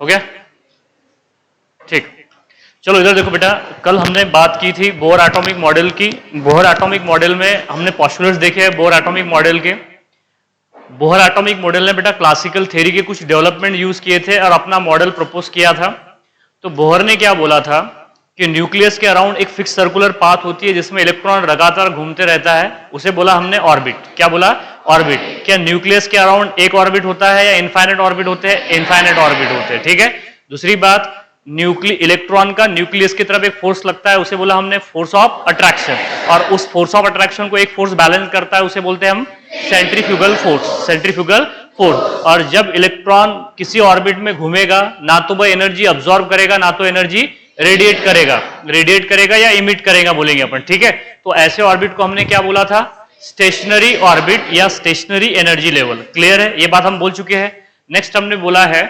हो गया? ठीक, चलो इधर देखो बेटा, कल हमने बात की थी बोर एटॉमिक मॉडल की। बोर एटॉमिक मॉडल में हमने पोस्टुलेट्स देखे हैं बोर एटॉमिक मॉडल के। बोर एटॉमिक मॉडल ने बेटा क्लासिकल थ्योरी के कुछ डेवलपमेंट यूज किए थे और अपना मॉडल प्रपोज किया था। तो बोहर ने क्या बोला था कि न्यूक्लियस के अराउंड एक फिक्स सर्कुलर पाथ होती है जिसमें इलेक्ट्रॉन लगातार घूमते रहता है, उसे बोला हमने ऑर्बिट। क्या बोला? ऑर्बिट। क्या न्यूक्लियस के अराउंड एक ऑर्बिट होता है या इनफाइनाइट ऑर्बिट होते हैं? इनफाइनाइट ऑर्बिट होते हैं, ठीक है। दूसरी बात, इलेक्ट्रॉन का न्यूक्लियस की तरफ एक फोर्स लगता है, उसे बोला हमने फोर्स ऑफ अट्रैक्शन, और उस फोर्स ऑफ अट्रैक्शन को एक फोर्स बैलेंस करता है, उसे बोलते हैं हम सेंट्रीफ्यूगल फोर्स। Centrifugal force. और जब इलेक्ट्रॉन किसी ऑर्बिट में घूमेगा, ना तो वह एनर्जी अब्सॉर्ब करेगा ना तो एनर्जी रेडिएट करेगा। रेडिएट करेगा या इमिट करेगा बोलेंगे अपन, ठीक है। तो ऐसे ऑर्बिट को हमने क्या बोला था? स्टेशनरी ऑर्बिट या स्टेशनरी एनर्जी लेवल। क्लियर है? ये बात हम बोल चुके हैं। नेक्स्ट हमने बोला है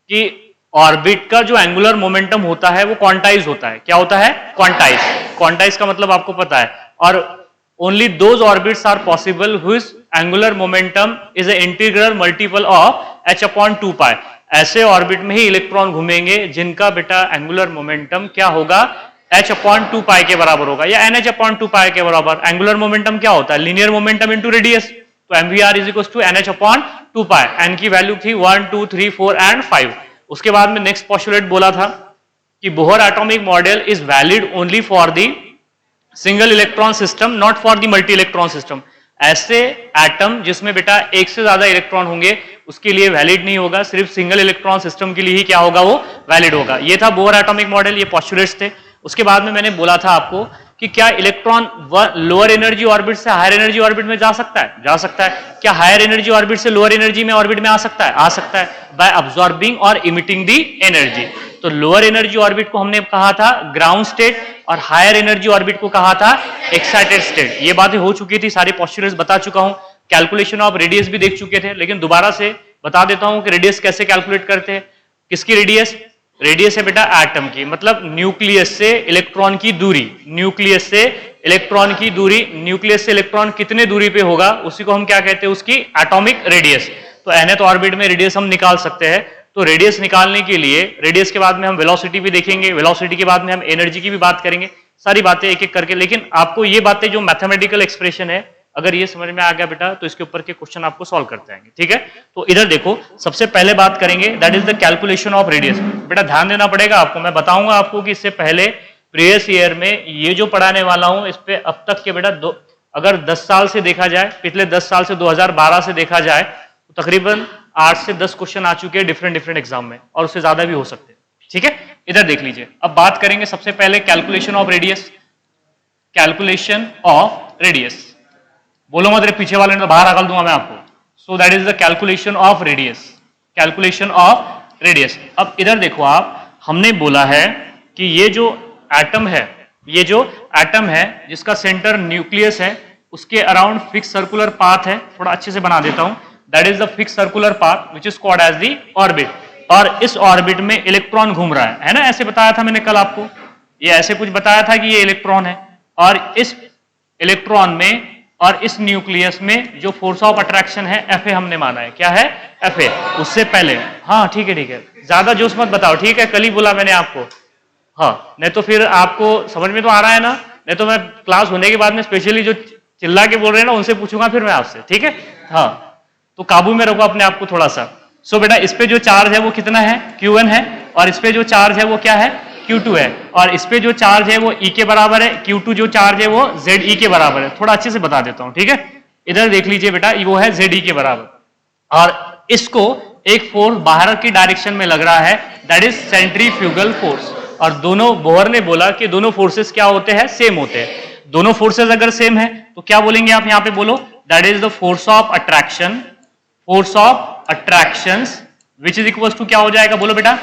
कि ऑर्बिट का जो एंगुलर मोमेंटम होता है वो क्वांटाइज होता है। क्या होता है? क्वांटाइज। क्वांटाइज का मतलब आपको पता है। और only those orbits are possible whose angular momentum is a integral multiple of h/2π। ऐसे ऑर्बिट में ही इलेक्ट्रॉन घूमेंगे जिनका बेटा एंगुलर मोमेंटम क्या होगा? h/2π के बराबर होगा या nh/2π के बराबर। एंगुलर मोमेंटम क्या होता है? Linear momentum into radius. तो mvr is equal to nh/2π। n की वैल्यू थी 1 2 3 4 एंड 5। उसके बाद में नेक्स्ट पोस्टुलेट बोला था कि Bohr atomic model is valid only for the single electron system, not for the multi electron system. ऐसे एटम जिसमें बेटा एक से ज्यादा इलेक्ट्रॉन होंगे उसके लिए वैलिड नहीं होगा, सिर्फ सिंगल इलेक्ट्रॉन सिस्टम के लिए ही क्या होगा? वो वैलिड होगा। ये था बोहर एटॉमिक मॉडल, ये पोस्टुलेट्स थे। उसके बाद में मैंने बोला था आपको कि क्या इलेक्ट्रॉन लोअर एनर्जी ऑर्बिट से हायर एनर्जी ऑर्बिट में जा सकता है? जा सकता है। क्या हायर एनर्जी ऑर्बिट से लोअर एनर्जी में ऑर्बिट में आ सकता है? आ सकता है, बाय अब्सॉर्बिंग और इमिटिंग दी एनर्जी। तो लोअर एनर्जी ऑर्बिट को हमने कहा था ग्राउंड स्टेट और हायर एनर्जी ऑर्बिट को कहा था एक्साइटेड स्टेट। ये बातें हो चुकी थी, सारी पोस्टुलेट्स बता चुका हूं। कैलकुलेशन ऑफ रेडियस भी देख चुके थे, लेकिन दोबारा से बता देता हूं कि रेडियस कैसे कैलकुलेट करते हैं। किसकी रेडियस? रेडियस है बेटा एटम की, मतलब न्यूक्लियस से इलेक्ट्रॉन की दूरी। न्यूक्लियस से इलेक्ट्रॉन की दूरी, न्यूक्लियस से इलेक्ट्रॉन कितने दूरी पे होगा उसी को हम क्या कहते हैं? उसकी एटॉमिक रेडियस। तो nth ऑर्बिट में रेडियस हम निकाल सकते हैं। तो रेडियस निकालने के लिए, रेडियस के बाद में हम वेलोसिटी भी देखेंगे, वेलोसिटी के बाद में हम एनर्जी की भी बात करेंगे, सारी बातें एक एक करके। लेकिन आपको ये बातें जो मैथमेटिकल एक्सप्रेशन है, अगर ये समझ में आ गया बेटा तो इसके ऊपर के क्वेश्चन आपको सॉल्व करते आएंगे, ठीक है। तो इधर देखो, सबसे पहले बात करेंगे that is the calculation of radius. बेटा ध्यान देना पड़ेगा आपको, मैं बताऊंगा आपको कि इससे पहले प्रीवियस ईयर में ये जो पढ़ाने वाला हूं इस पे अब तक के बेटा अगर 10 साल से देखा जाए, पिछले 10 साल से 2012 से देखा जाए तो तकरीबन 8 से 10 क्वेश्चन आ चुके हैं डिफरेंट एग्जाम में, और उससे ज्यादा भी हो सकते हैं, ठीक है। इधर देख लीजिए, अब बात करेंगे सबसे पहले calculation of radius. Calculation of radius, बोलो मत रे पीछे वाले ने तो बाहर अकल दूंगा मैं आपको। So that is the calculation of radius. Calculation of radius. अब इधर देखो आप, हमने बोला है कि ये जो एटम है, ये जो एटम है जिसका सेंटर न्यूक्लियस है, उसके अराउंड फिक्स सर्कुलर पाथ है। थोड़ा अच्छे से बना देता हूं, that is the fix circular path which is called as the orbit. और इस ऑर्बिट में इलेक्ट्रॉन घूम रहा है ना, ऐसे बताया था मैंने कल आपको, ये ऐसे कुछ बताया था कि ये इलेक्ट्रॉन है, और इस इलेक्ट्रॉन में और इस न्यूक्लियस में जो फोर्स ऑफ अट्रैक्शन है Fa हमने माना है। क्या है? Fa। उससे पहले, हाँ ठीक है, ज्यादा जोश मत बताओ, ठीक है, कल ही बोला मैंने आपको। हाँ, नहीं तो फिर आपको समझ में तो आ रहा है ना, नहीं तो मैं क्लास होने के बाद में स्पेशली जो चिल्ला के बोल रहे हैं ना उनसे पूछूंगा फिर मैं आपसे, ठीक है। हाँ, तो काबू में रखो अपने आप को थोड़ा सा। सो बेटा इस पे जो चार्ज है वो कितना है? Q1 है, और इस पे जो चार्ज है वो क्या है? Q2 है, और इस पे जो चार्ज है वो E के बराबर है, Q2 जो चार्ज है वो ZE के बराबर है। थोड़ा अच्छे से बता देता हूं, ठीक है। इधर देख लीजिए बेटा, वो है ZE के बराबर, और इसको एक फोर्स बाहर की डायरेक्शन में लग रहा है, दैट इज सेंट्रीफ्यूगल फोर्स। और दोनों, बोहर ने बोला कि दोनों फोर्सेस क्या होते हैं? सेम होते हैं। दोनों फोर्सेस अगर सेम है तो क्या बोलेंगे आप यहाँ पे? बोलो, that is the force of attraction, force of attractions which is equal to क्या हो जाएगा? बोलो बेटा,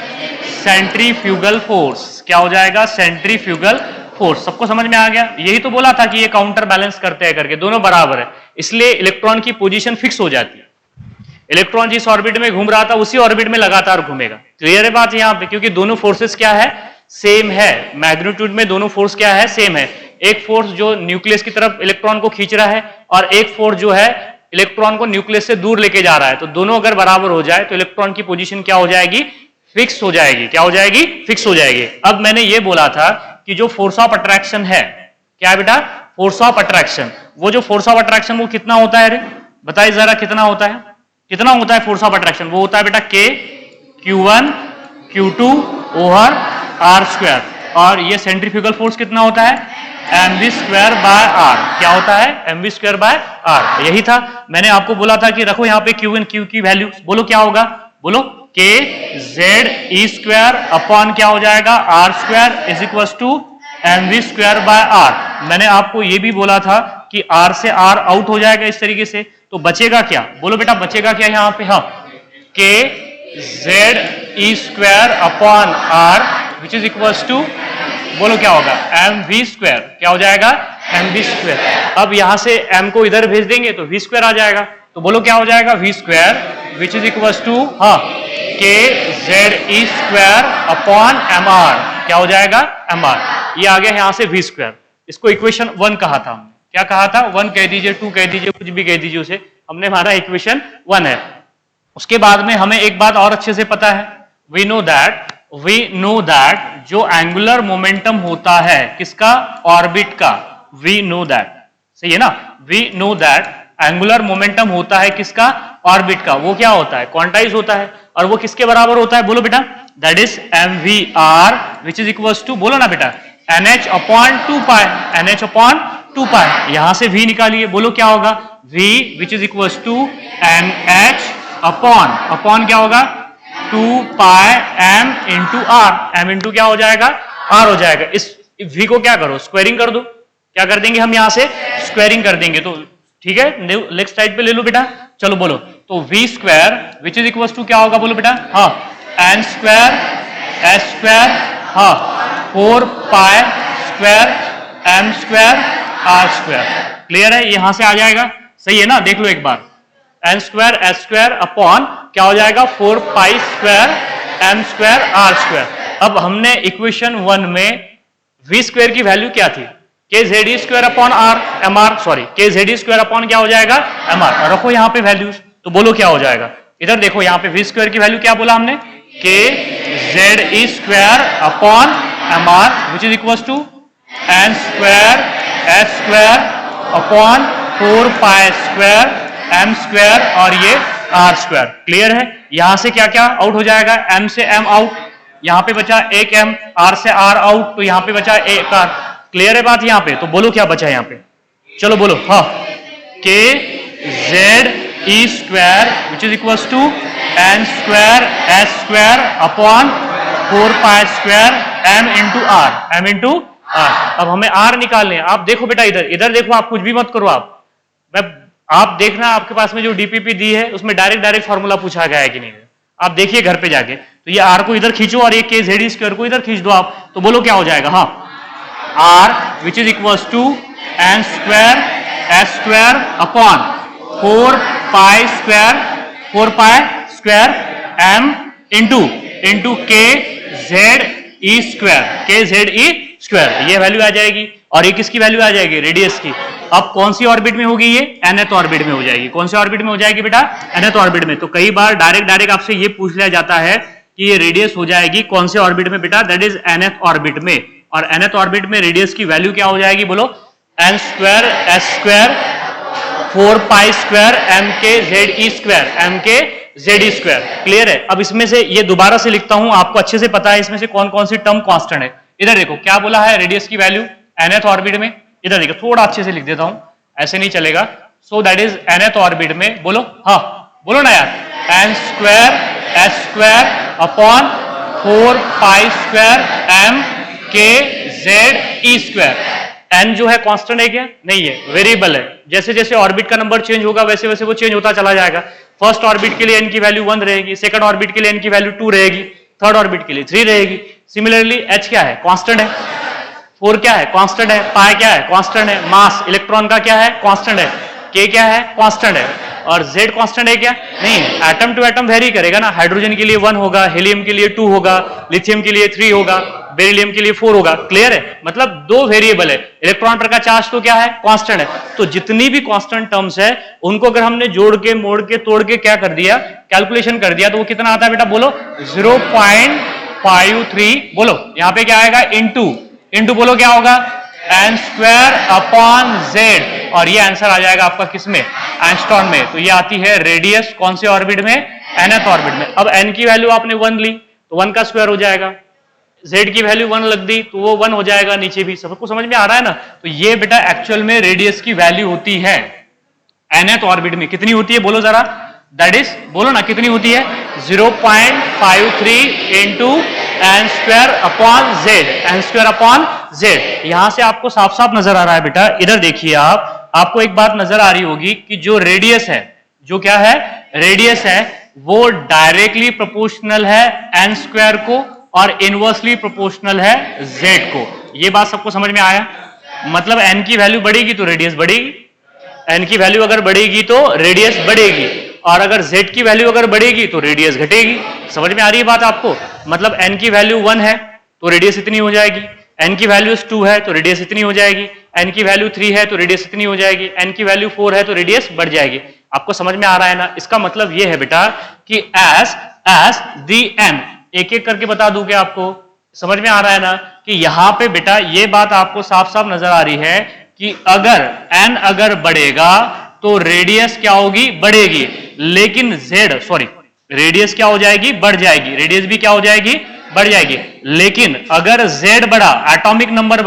सेंट्रीफ्यूगल फोर्स। क्या हो जाएगा? Centrifugal force. सबको समझ में आ गया? यही तो बोला था कि ये काउंटर बैलेंस करते हैं करके, दोनों बराबर है, इसलिए इलेक्ट्रॉन की पोजीशन फिक्स हो जाती है। इलेक्ट्रॉन जिस ऑर्बिट में घूम रहा था उसी ऑर्बिट में लगातार घूमेगा। क्लियर है बात यहाँ पे? क्योंकि दोनों फोर्सेस क्या है? सेम है, मैग्नीट्यूड में दोनों फोर्स क्या है? सेम है। एक फोर्स जो न्यूक्लियस की तरफ इलेक्ट्रॉन को खींच रहा है, और एक फोर्स जो है इलेक्ट्रॉन को न्यूक्लियस से दूर लेके जा रहा है। तो दोनों अगर बराबर हो जाए तो इलेक्ट्रॉन की पोजीशन क्या हो जाएगी? फिक्स हो जाएगी। क्या हो जाएगी? फिक्स हो जाएगी। अब मैंने ये बोला था कि जो फोर्स ऑफ अट्रैक्शन है, क्या है बेटा? Force of attraction. वो जो फोर्स ऑफ अट्रैक्शन वो कितना होता है रे? बताइए जरा कितना होता है? कितना होता है फोर्स ऑफ अट्रैक्शन? वो होता है बेटा K Q1 Q2 over R square. और ये सेंट्रीफ्यूगल फोर्स कितना होता है? mv square by r। क्या होता है? mv square by r। यही था, मैंने आपको बोला था कि रखो यहाँ पे Q एंड Q की वैल्यू। बोलो क्या होगा? बोलो K Z E square upon क्या हो जाएगा? R square is equal to mv square by r। मैंने आपको ये भी बोला था कि r से r आउट हो जाएगा इस तरीके से, तो बचेगा क्या? बोलो बेटा बचेगा क्या यहाँ पे? हाँ, K Z E square upon r which is equal to, बोलो क्या होगा? mv square. क्या हो जाएगा? mv square. अब यहां से m को इधर भेज देंगे तो v स्क्वायर आ जाएगा, तो बोलो क्या हो जाएगा? v square which is equal to हाँ K Z E square upon mr। क्या हो जाएगा? mr। ये आ गया यहां से v स्क्वायर। इसको इक्वेशन 1 कहा था हमने। क्या कहा था? 1 कह दीजिए, 2 कह दीजिए, कुछ भी कह दीजिए उसे, हमने हमारा इक्वेशन 1 है। उसके बाद में हमें एक बात और अच्छे से पता है, वी नो दैट जो एंगुलर मोमेंटम होता है किसका? ऑर्बिट का। वी नो दैट, सही है ना? We know that angular momentum होता है किसका? ऑर्बिट का। वो क्या होता है? क्वांटाइज होता है। और वो किसके बराबर होता है? बोलो बेटा, that is mvr which is equal to, बोलो ना बेटा, nh अपॉन 2 पाई। nh अपॉन 2 पाई। यहां से v निकालिए, बोलो क्या होगा? v which is equal to nh अपॉन क्या होगा? 2 pi m into r। m into क्या हो जाएगा? r हो जाएगा। इस v को क्या करो? स्क्वायरिंग कर दो। क्या कर देंगे हम? यहां से स्क्वायरिंग कर देंगे। तो ठीक है, नेक्स्ट साइड पे ले लो बेटा। चलो बोलो, तो v square which is equal to क्या होगा? बोलो बेटा, हाँ, n स्क्वायर s स्क्वायर, हाँ, 4 pi square m square r square. Clear है? यहां से आ जाएगा, सही है ना? देख लो एक बार, n square s square upon क्या हो जाएगा? 4 pi square m square r square. अब हमने इक्वेशन 1 में v स्क्वायर की वैल्यू क्या थी? K Z E square upon R M R, sorry, K Z E square upon क्या हो जाएगा? M R. रखो यहाँ पे वैल्यूज, तो बोलो क्या हो जाएगा? इधर देखो, यहाँ पे वी स्क्वायर की वैल्यू क्या बोला हमने? K Z E square upon M R which is equal to N square S square upon 4 pi square M square और ये आर स्क्वायर। क्लियर है? यहां से क्या क्या आउट हो जाएगा? एम से एम आउट, यहां पे बचा एक एम, आर से आर आउट, तो यहां पे बचा एक आर। क्लियर है बात यहाँ पे? तो बोलो क्या बचा यहाँ पे? चलो बोलो, हाँ, K Z E square which is equal to N square S square upon 4 pi square M into R, M into R. अब हमें आर निकालने हैं। आप देखो बेटा, इधर देखो, आप कुछ भी मत करो। आप देखना, आपके पास में जो डीपीपी दी है उसमें डायरेक्ट फॉर्मूला पूछा गया है कि नहीं। आप देखिए घर पे जाके, तो ये आर को इधर खींचो और ये के जेड ई स्क्वायर को इधर खींच दो आप, तो बोलो क्या हो जाएगा? हाँ, r which is equals to n square s square upon 4 pi square m into k z e square। ये वैल्यू आ जाएगी। और ये किसकी वैल्यू आ जाएगी? रेडियस की। अब कौन सी ऑर्बिट में होगी? ये nth ऑर्बिट में हो जाएगी। कौन सी ऑर्बिट में हो जाएगी बेटा? nth ऑर्बिट में। तो कई बार डायरेक्ट आपसे ये पूछ लिया जाता है कि ये रेडियस हो जाएगी कौन से ऑर्बिट में बेटा? दैट इज nth ऑर्बिट में। और nth ऑर्बिट में रेडियस की वैल्यू क्या हो जाएगी? बोलो, n square s square 4 pi square m के z e स्क्वायर। क्लियर है? अब इसमें से ये दोबारा से लिखता हूं, आपको अच्छे से पता है इसमें से कौन कौन सी टर्म कांस्टेंट है। इधर देखो क्या बोला है रेडियस की वैल्यू nth ऑर्बिट में। इधर देखो, थोड़ा अच्छे से लिख देता हूं, ऐसे नहीं चलेगा। So that is nth orbit में, बोलो, हाँ बोलो ना यार, n square s square upon 4 pi square m के जेड ई स्क्वायर। एन जो है कांस्टेंट है क्या? नहीं है, वेरिएबल है। जैसे जैसे ऑर्बिट का नंबर चेंज होगा वैसे वैसे वो चेंज होता चला जाएगा। फर्स्ट ऑर्बिट के लिए एन की वैल्यू 1 रहेगी, सेकंड ऑर्बिट के लिए एन की वैल्यू 2 रहेगी, थर्ड ऑर्बिट के लिए 3 रहेगी। सिमिलरली एच क्या है? कांस्टेंट है। 4 क्या है? कांस्टेंट है। पाई क्या है? कांस्टेंट है। मास इलेक्ट्रॉन का क्या है? कांस्टेंट है। के क्या है? कांस्टेंट है। और जेड कांस्टेंट है क्या? नहीं है। एटम टू एटम वेरी करेगा ना। हाइड्रोजन के लिए 1 होगा, हीलियम के लिए 2 होगा, लिथियम के लिए 3 होगा, बेरिलियम के लिए 4 होगा। क्लियर है? मतलब दो वेरिएबल है, इलेक्ट्रॉन पर का चार्ज तो क्या है, कांस्टेंट है। तो जितनी भी कांस्टेंट टर्म्स है उनको अगर हमने जोड़ के मोड़ के तोड़ के क्या कर दिया, कैलकुलेशन कर दिया, तो वो कितना आता है बेटा, बोलो 0.53। बोलो यहां पे क्या आएगा, इंटू बोलो क्या होगा, n स्क्वायर अपॉन z, और ये आंसर आ जाएगा आपका किसमें, एंगस्ट्रॉन में। तो ये आती है रेडियस कौन से ऑर्बिट में, nth ऑर्बिट में। अब n की वैल्यू आपने 1 ली तो 1 का स्क्वायर हो जाएगा, z की वैल्यू 1 लग दी तो वो 1 हो जाएगा, नीचे भी। सबको समझ में आ रहा है ना? तो ये बेटा एक्चुअल में रेडियस की वैल्यू होती है nth ऑर्बिट में। कितनी होती है बोलो जरा, दैट इज, बोलो ना कितनी होती है, 0.53 into N square upon Z, N square upon Z. यहां से आपको साफ साफ नजर आ रहा है बेटा, इधर देखिए आपको एक बात नजर आ रही होगी कि जो रेडियस है, जो क्या है, रेडियस है, वो डायरेक्टली प्रोपोर्शनल है एन स्क्वायर को और इनवर्सली प्रोपोर्शनल है जेड को। ये बात सबको समझ में आया? मतलब एन की वैल्यू बढ़ेगी तो रेडियस बढ़ेगी, एन की वैल्यू अगर बढ़ेगी तो रेडियस बढ़ेगी, और अगर z की वैल्यू अगर बढ़ेगी तो रेडियस घटेगी। समझ में आ रही है बात आपको? मतलब n की वैल्यू 1 है तो रेडियस इतनी हो जाएगी, n की वैल्यू 2 है तो रेडियस इतनी हो जाएगी, n की वैल्यू 3 है तो रेडियस इतनी हो जाएगी, n की वैल्यू 4 है तो रेडियस बढ़ जाएगी। आपको समझ में आ रहा है ना? इसका मतलब यह है बेटा कि एज दी n, एक एक करके बता दूं क्या आपको, समझ में आ रहा है ना? कि यहां पे बेटा ये बात आपको साफ साफ नजर आ रही है कि अगर n अगर बढ़ेगा तो रेडियस क्या होगी, बढ़ेगी, लेकिन रेडियस क्या हो जाएगी, बढ़ जाएगी, रेडियस भी क्या हो जाएगी, बढ़ जाएगी। लेकिन अगर z बढ़ा, एटॉमिक नंबर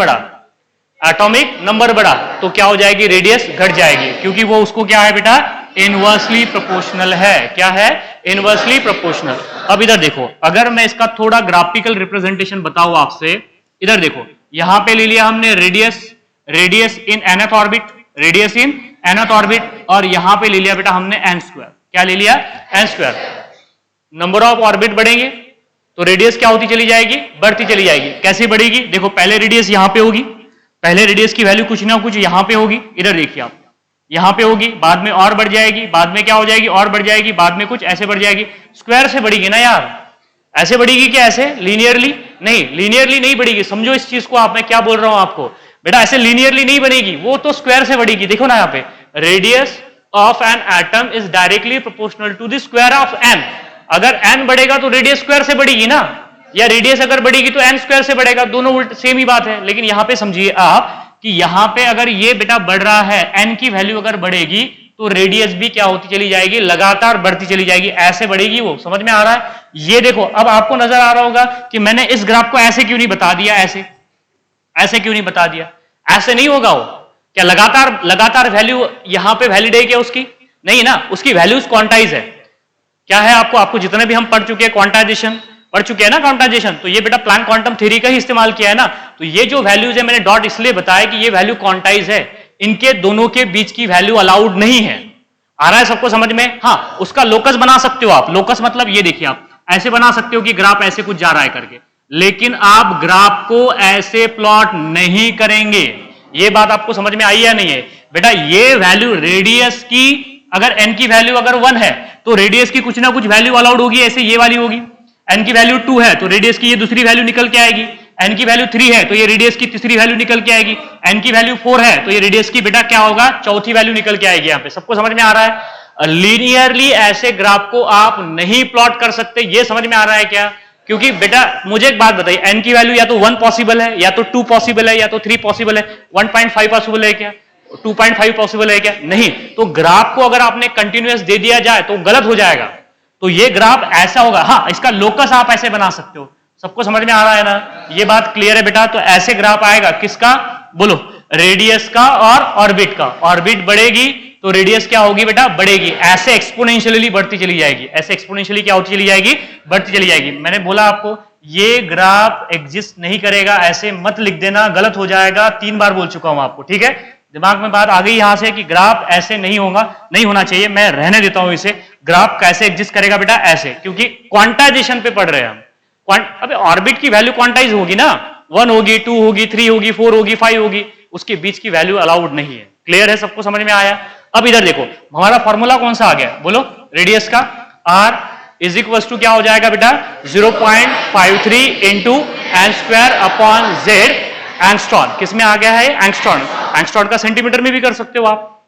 बढ़ा तो क्या हो जाएगी, रेडियस घट जाएगी, क्योंकि वो उसको क्या है बेटा, इनवर्सली प्रोपोर्शनल है। क्या है, इनवर्सली प्रोपोर्शनल। अब इधर देखो, अगर मैं इसका थोड़ा ग्राफिकल रिप्रेजेंटेशन बताऊं आपसे, इधर देखो, यहां पे ले लिया हमने रेडियस इन nth ऑर्बिट, रेडियस इन nth ऑर्बिट, और यहां पे ले लिया बेटा हमने n स्क्वायर। क्या ले लिया, n square. Number of orbit बढ़ेंगे तो रेडियस क्या होती चली जाएगी, बढ़ती चली जाएगी। कैसे बढ़ेगी, देखो पहले रेडियस यहां पे होगी, पहले रेडियस की वैल्यू कुछ ना कुछ यहां पे होगी, इधर देखिए आप, यहां पे होगी, बाद में और बढ़ जाएगी, बाद में क्या हो जाएगी, और बढ़ जाएगी, बाद में कुछ ऐसे बढ़ जाएगी। स्क्वायर से बढ़ेगी ना यार, ऐसे बढ़ेगी क्या, ऐसे लीनियरली नहीं, लीनियरली नहीं बढ़ेगी। समझो इस चीज को आप, मैं क्या बोल रहा हूं आपको बेटा, ऐसे लीनियरली नहीं बनेगी, वो तो स्क्वायर से बढ़ेगी। देखो ना यहाँ पे, radius of an atom is directly proportional to the square of N. अगर एन बढ़ेगा तो रेडियस स्क्वायर से बढ़ेगी ना, या रेडियस अगर बढ़ेगी तो एन स्क्वायर से बढ़ेगा, दोनों उल्ट सेम ही बात है। लेकिन यहां पे समझिए आप कि यहां पे अगर ये बेटा बढ़ रहा है, एन की वैल्यू अगर बढ़ेगी तो रेडियस भी क्या होती चली जाएगी, लगातार बढ़ती चली जाएगी, ऐसे बढ़ेगी वो। समझ में आ रहा है? ये देखो, अब आपको नजर आ रहा होगा कि मैंने इस ग्राफ को ऐसे क्यों नहीं बता दिया, ऐसे क्यों नहीं बता दिया, ऐसे नहीं होगा वो। क्या लगातार वैल्यू यहां पे वैलिड है क्या उसकी? नहीं ना, उसकी वैल्यूज क्वांटाइज है। क्या है आपको जितने भी हम पढ़ चुके हैं क्वांटाइजेशन, पढ़ चुके हैं ना क्वांटाइजेशन, तो ये बेटा प्लैंक क्वांटम थ्योरी का ही इस्तेमाल किया है ना। तो ये जो वैल्यूज है, मैंने डॉट इसलिए बताया कि ये वैल्यू क्वांटाइज है, इनके दोनों के बीच की वैल्यू अलाउड नहीं है। आ रहा है सबको समझ में? हाँ, उसका लोकस बना सकते हो आप, लोकस मतलब ये देखिए, आप ऐसे बना सकते हो कि ग्राफ ऐसे कुछ जा रहा है करके, लेकिन आप ग्राफ को ऐसे प्लॉट नहीं करेंगे। ये बात आपको समझ में आई या नहीं है बेटा? ये वैल्यू रेडियस की, अगर n की वैल्यू अगर 1 है तो रेडियस की कुछ ना कुछ वैल्यू अलाउड होगी, ऐसे ये वाली होगी। n की वैल्यू 2 है तो रेडियस की ये दूसरी वैल्यू निकल के आएगी, n की वैल्यू 3 है तो ये रेडियस की तीसरी वैल्यू निकल के आएगी, n की वैल्यू 4 है तो ये रेडियस की बेटा क्या होगा, चौथी वैल्यू निकल के आएगी। यहाँ पे सबको समझ में आ रहा है? लीनियरली ऐसे ग्राफ को आप नहीं प्लॉट कर सकते, ये समझ में आ रहा है क्या? क्योंकि बेटा मुझे एक बात बताइए, n की वैल्यू या तो 1 पॉसिबल है, या तो 2 पॉसिबल है, या तो 3 पॉसिबल है, 1.5 पॉसिबल है क्या, 2.5 पॉसिबल है क्या? नहीं। तो ग्राफ को अगर आपने कंटिन्यूअस दे दिया जाए तो गलत हो जाएगा, तो ये ग्राफ ऐसा होगा। हाँ, इसका लोकस आप ऐसे बना सकते हो। सबको समझ में आ रहा है ना? ये बात क्लियर है बेटा? तो ऐसे ग्राफ आएगा, किसका, बोलो, रेडियस का और ऑर्बिट का। ऑर्बिट बढ़ेगी तो रेडियस क्या होगी बेटा, बढ़ेगी, ऐसे एक्सपोनेंशियली बढ़ती चली जाएगी, ऐसे एक्सपोनेंशियली क्या होती चली जाएगी, बढ़ती चली जाएगी। मैंने बोला आपको ये ग्राफ एग्जिस्ट नहीं करेगा, ऐसे मत लिख देना, गलत हो जाएगा। 3 बार बोल चुका हूं आपको, ठीक है? दिमाग में बात आ गई यहां से कि ग्राफ ऐसे नहीं होगा, नहीं होना चाहिए। मैं रहने देता हूं इसे। ग्राफ कैसे एग्जिस्ट करेगा बेटा, ऐसे, क्योंकि क्वांटाइजेशन पे पढ़ रहे हैं हम। अबे ऑर्बिट की वैल्यू क्वांटाइज होगी ना, 1 होगी, 2 होगी, 3 होगी, 4 होगी, 5 होगी, उसके बीच की वैल्यू अलाउड नहीं है। क्लियर है? सबको समझ में आया? अब इधर देखो, हमारा फॉर्मूला कौन सा आ गया, बोलो, रेडियस का। r इज इक्वल टू क्या हो जाएगा बेटा, 0.53 into N square upon Z angstrom. किस में आ गया है? एंगस्ट्रॉन। एंगस्ट्रॉन का सेंटीमीटर में भी कर सकते हो आप,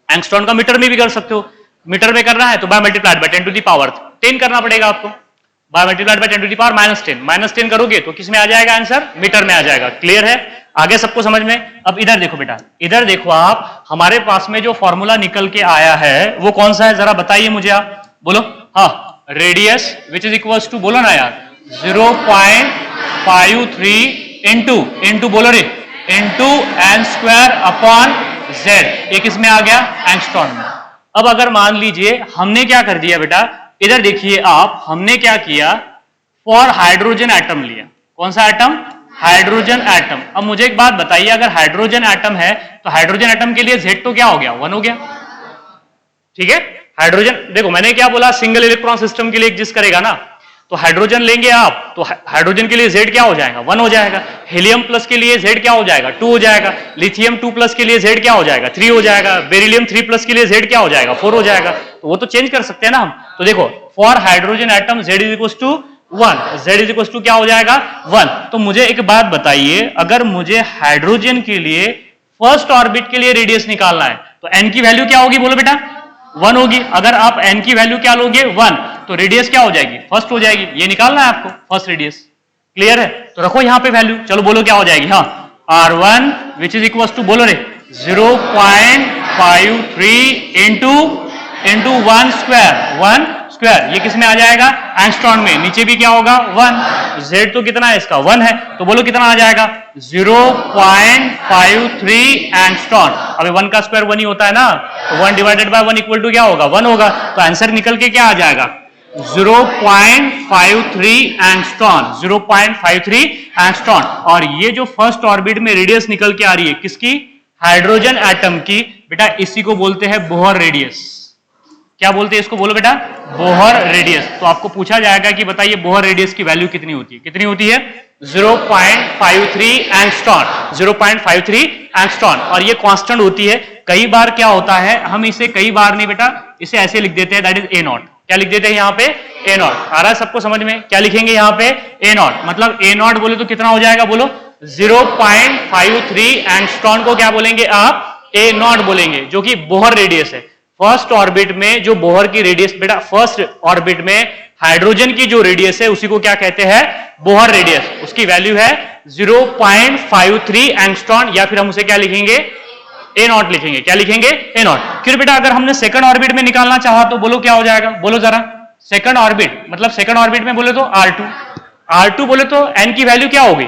एंगस्ट्रॉन का मीटर में भी कर सकते हो। मीटर में करना है तो by multiplied by 10 to the power 10 करना पड़ेगा आपको, by multiplied by 10 to the power -10। -10 करोगे तो किस में आ जाएगा आंसर? मीटर में आ जाएगा। क्लियर है? आगे सबको समझ में? अब इधर देखो बेटा, इधर देखो आप, हमारे पास में जो फॉर्मूला निकल के आया है वो कौन सा है जरा बताइए मुझे आप, बोलो। हाँ, radius which is equals to, बोलो ना यार, 0.53 इंटू बोलो रे, into N square upon Z. ये किस में आ गया? एंगस्ट्रॉन में। अब अगर मान लीजिए हमने क्या कर दिया बेटा, इधर देखिए आप, हमने क्या किया, फॉर हाइड्रोजन एटम लिया। कौन सा एटम? Hydrogen atom. अब मुझे एक बात बताइए, अगर हाइड्रोजन एटम है तो हाइड्रोजन एटम के लिए Z तो क्या हो गया? 1 हो गया। ठीक है, हाइड्रोजन, देखो मैंने क्या बोला, सिंगल इलेक्ट्रॉन सिस्टम के लिए एग्जिस्ट करेगा ना, तो हाइड्रोजन लेंगे आप तो हाइड्रोजन के लिए Z क्या हो जाएगा? 1 हो जाएगा। हीलियम प्लस के लिए Z क्या हो जाएगा? 2 हो जाएगा। लिथियम 2 प्लस के लिए Z क्या हो जाएगा? 3 हो जाएगा। बेरिलियम 3 प्लस के लिए Z क्या हो जाएगा? 4 हो जाएगा। तो वो तो चेंज कर सकते हैं ना हम। तो देखो, for hydrogen atom Z is equal to 1, Z is equal to क्या हो जाएगा? 1। तो मुझे एक बात बताइए, अगर मुझे हाइड्रोजन के लिए फर्स्ट ऑर्बिट के लिए रेडियस निकालना है तो n की वैल्यू क्या होगी? बोलो बेटा, 1 होगी। अगर आप n की वैल्यू क्या लोगे? 1, तो रेडियस क्या हो जाएगी? फर्स्ट हो जाएगी। ये निकालना है आपको, फर्स्ट रेडियस। क्लियर है? तो रखो यहां पे वैल्यू, चलो बोलो क्या हो जाएगी। हाँ, R1 which is equal to, बोलो रे, 0.53 इंटू 1 स्क्वायर। ये किस में आ जाएगा? एंगस्ट्रॉन में। नीचे भी क्या होगा? 1। Z तो कितना है इसका? 1 है। तो बोलो कितना आ जाएगा? 0.53 एंगस्ट्रॉन। अबे 1 का स्क्वायर 1 ही होता है ना, तो 1 डिवाइडेड बाय 1 इक्वल टू क्या होगा? 1 होगा। तो आंसर निकल के क्या आ जाएगा? 0.53 एंगस्ट्रॉन। 0.53 एंगस्ट्रॉन। और ये जो फर्स्ट ऑर्बिट में रेडियस निकल के आ रही है, किसकी? हाइड्रोजन एटम की। बेटा इसी को बोलते हैं बोहर रेडियस। क्या बोलते हैं इसको? बोलो बेटा, बोहर रेडियस। तो आपको पूछा जाएगा कि बताइए बोहर रेडियस की वैल्यू कितनी होती है? कितनी होती है? 0.53 एंगस्ट्रॉन। 0.53 एंगस्ट्रॉन। और ये कांस्टेंट होती है। कई बार क्या होता है, हम इसे कई बार नहीं बेटा, इसे ऐसे लिख देते हैं, दैट इज A0। क्या लिख देते हैं यहाँ पे? A0। आ रहा है सबको समझ में? क्या लिखेंगे यहाँ पे? A0। मतलब A0 बोले तो कितना हो जाएगा? बोलो, 0.53 एंगस्ट्रॉन को क्या बोलेंगे आप? A0 बोलेंगे, जो कि बोहर रेडियस है। फर्स्ट ऑर्बिट में जो बोहर की रेडियस, बेटा फर्स्ट ऑर्बिट में हाइड्रोजन की जो रेडियस है उसी को क्या कहते हैं? Bohr radius. उसकी वैल्यू है 0.53 एंगस्ट्रॉन, या फिर हम उसे क्या लिखेंगे? A0 लिखेंगे। क्या लिखेंगे? A0। फिर बेटा अगर हमने सेकंड ऑर्बिट में निकालना चाहा तो बोलो क्या हो जाएगा? बोलो जरा, सेकंड ऑर्बिट, मतलब सेकंड ऑर्बिट में बोले तो R2 बोले तो n की वैल्यू क्या हो गई?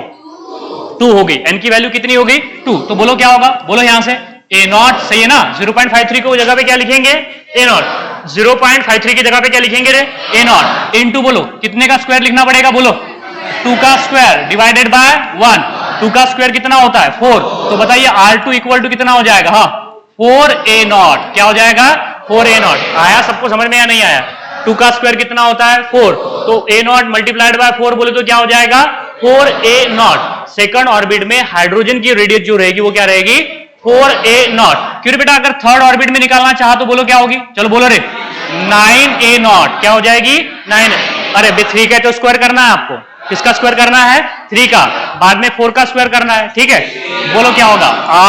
2 हो गई। n की वैल्यू कितनी हो गई? 2। तो बोलो क्या होगा? बोलो यहां से A0, सही है ना? 0.53 को जगह पे क्या लिखेंगे? A0। 0.53 की जगह पे क्या लिखेंगे रे? A0 इंटू, बोलो कितने का स्क्वायर लिखना पड़ेगा? बोलो, 2 का स्क्वायर डिवाइडेड बाय 1। 2 का स्क्वायर कितना होता है? 4। तो बताइए R2 इक्वल टू कितना हो जाएगा? हाँ, 4A0। क्या हो जाएगा? 4A0। आया सबको समझ में या नहीं आया? 2 का स्क्वायर कितना होता है? 4। तो A0 मल्टीप्लाइड बाय 4 बोले तो क्या हो जाएगा? 4A0। सेकंड ऑर्बिट में हाइड्रोजन की रेडियस जो रहेगी वो क्या रहेगी? 4A0। क्यों बेटा अगर थर्ड ऑर्बिट में निकालना चाहा तो बोलो क्या होगी? चलो बोलो रे, 9A0। क्या हो जाएगी? 9। अरे 3 का तो स्क्वायर करना है आपको। किसका स्क्वायर करना है? 3 का। बाद में 4 का स्क्वायर करना है। ठीक है, बोलो क्या होगा?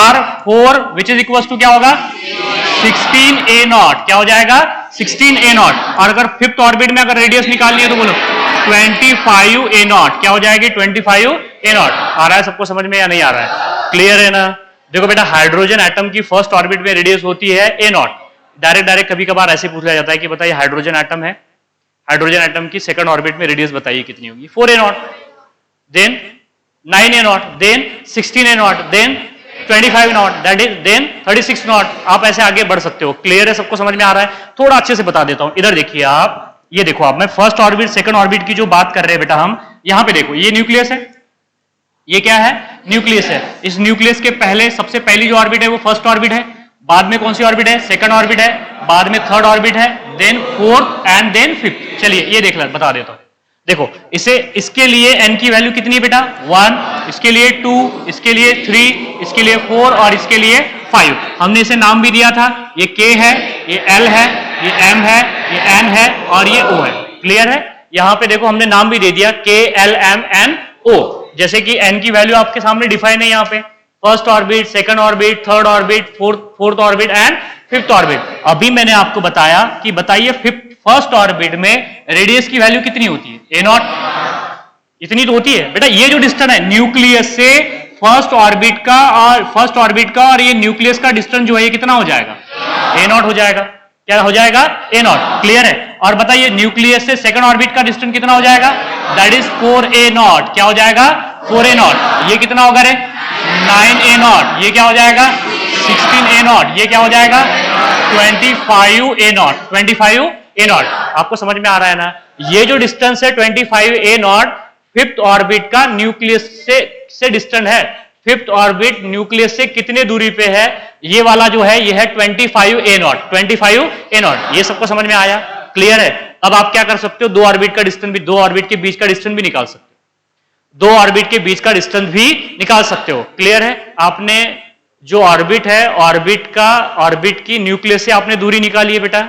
R4 which is equal to क्या होगा? 16A0। क्या हो जाएगा? 16A0। और अगर फिफ्थ ऑर्बिट में अगर रेडियस निकालनी है तो बोलो 25A0। क्या हो जाएगी? 25A0। आ रहा है सबको समझ में या नहीं आ रहा है? क्लियर है ना? देखो बेटा, हाइड्रोजन एटम की फर्स्ट ऑर्बिट में रेडियस होती है A0। डायरेक्ट कभी कभार ऐसे पूछ लिया जाता है कि बताइए हाइड्रोजन एटम है, हाइड्रोजन एटम की सेकंड ऑर्बिट में रेडियस बताइए कितनी होगी? 4A0, then 9A0, then 16A0, then 25A0, that is then 36A0। आप ऐसे आगे बढ़ सकते हो। क्लियर है? सबको समझ में आ रहा है? थोड़ा अच्छे से बता देता हूं। इधर देखिए आप, ये देखो आप, मैं फर्स्ट ऑर्बिट सेकंड ऑर्बिट की जो बात कर रहे हैं बेटा हम, यहां पे देखो, ये न्यूक्लियस है। ये क्या है? न्यूक्लियस है। इस न्यूक्लियस के पहले सबसे पहली जो ऑर्बिट है वो फर्स्ट ऑर्बिट है। बाद में कौन सी ऑर्बिट है? सेकंड ऑर्बिट है। बाद में थर्ड ऑर्बिट है, then fourth and then fifth. चलिए ये देख लें, बता देता हूं। देखो इसके लिए n की वैल्यू कितनी है बेटा? 1, इसके लिए 2, इसके लिए 3, इसके लिए 4 और इसके लिए 5। हमने इसे नाम भी दिया था। ये K है, ये L है, ये M है, ये N है और ये O है। क्लियर है? यहां पे देखो हमने नाम भी दे दिया K, L, M, N, O। जैसे कि n की वैल्यू आपके सामने डिफाइन है यहाँ पे, first orbit, second orbit, third orbit, fourth orbit and fifth orbit. अभी मैंने आपको बताया कि बताइए फर्स्ट ऑर्बिट में रेडियस की वैल्यू कितनी होती है, a0 इतनी तो होती है बेटा। ये जो डिस्टेंस है न्यूक्लियस से फर्स्ट ऑर्बिट का और ये न्यूक्लियस का डिस्टेंस जो है ये कितना हो जाएगा, a0 हो जाएगा। क्या हो जाएगा, a0। क्लियर है। और बताइए न्यूक्लियस से सेकंड ऑर्बिट का डिस्टेंस कितना हो जाएगा, दैट इज 4a0। क्या हो जाएगा, 4a0। ये कितना होगा रे, 9a0। ये क्या हो जाएगा, 16a0। ये क्या हो जाएगा, 25a0। 25a0 आपको समझ में आ रहा है ना। ये जो डिस्टेंस है 25a0 फिफ्थ ऑर्बिट का न्यूक्लियस से डिस्टेंस है। फिफ्थ ऑर्बिट न्यूक्लियस से कितने दूरी पे है, ये वाला जो है ये है 25a0। 25a0 ये सबको समझ में आया, क्लियर है। अब आप क्या कर सकते हो, दो ऑर्बिट का डिस्टेंस भी, दो ऑर्बिट के बीच का डिस्टेंस भी निकाल सकते हो। दो ऑर्बिट के बीच का डिस्टेंस भी निकाल सकते हो, क्लियर है। आपने जो ऑर्बिट है, ऑर्बिट की न्यूक्लियस से आपने दूरी निकाली है बेटा।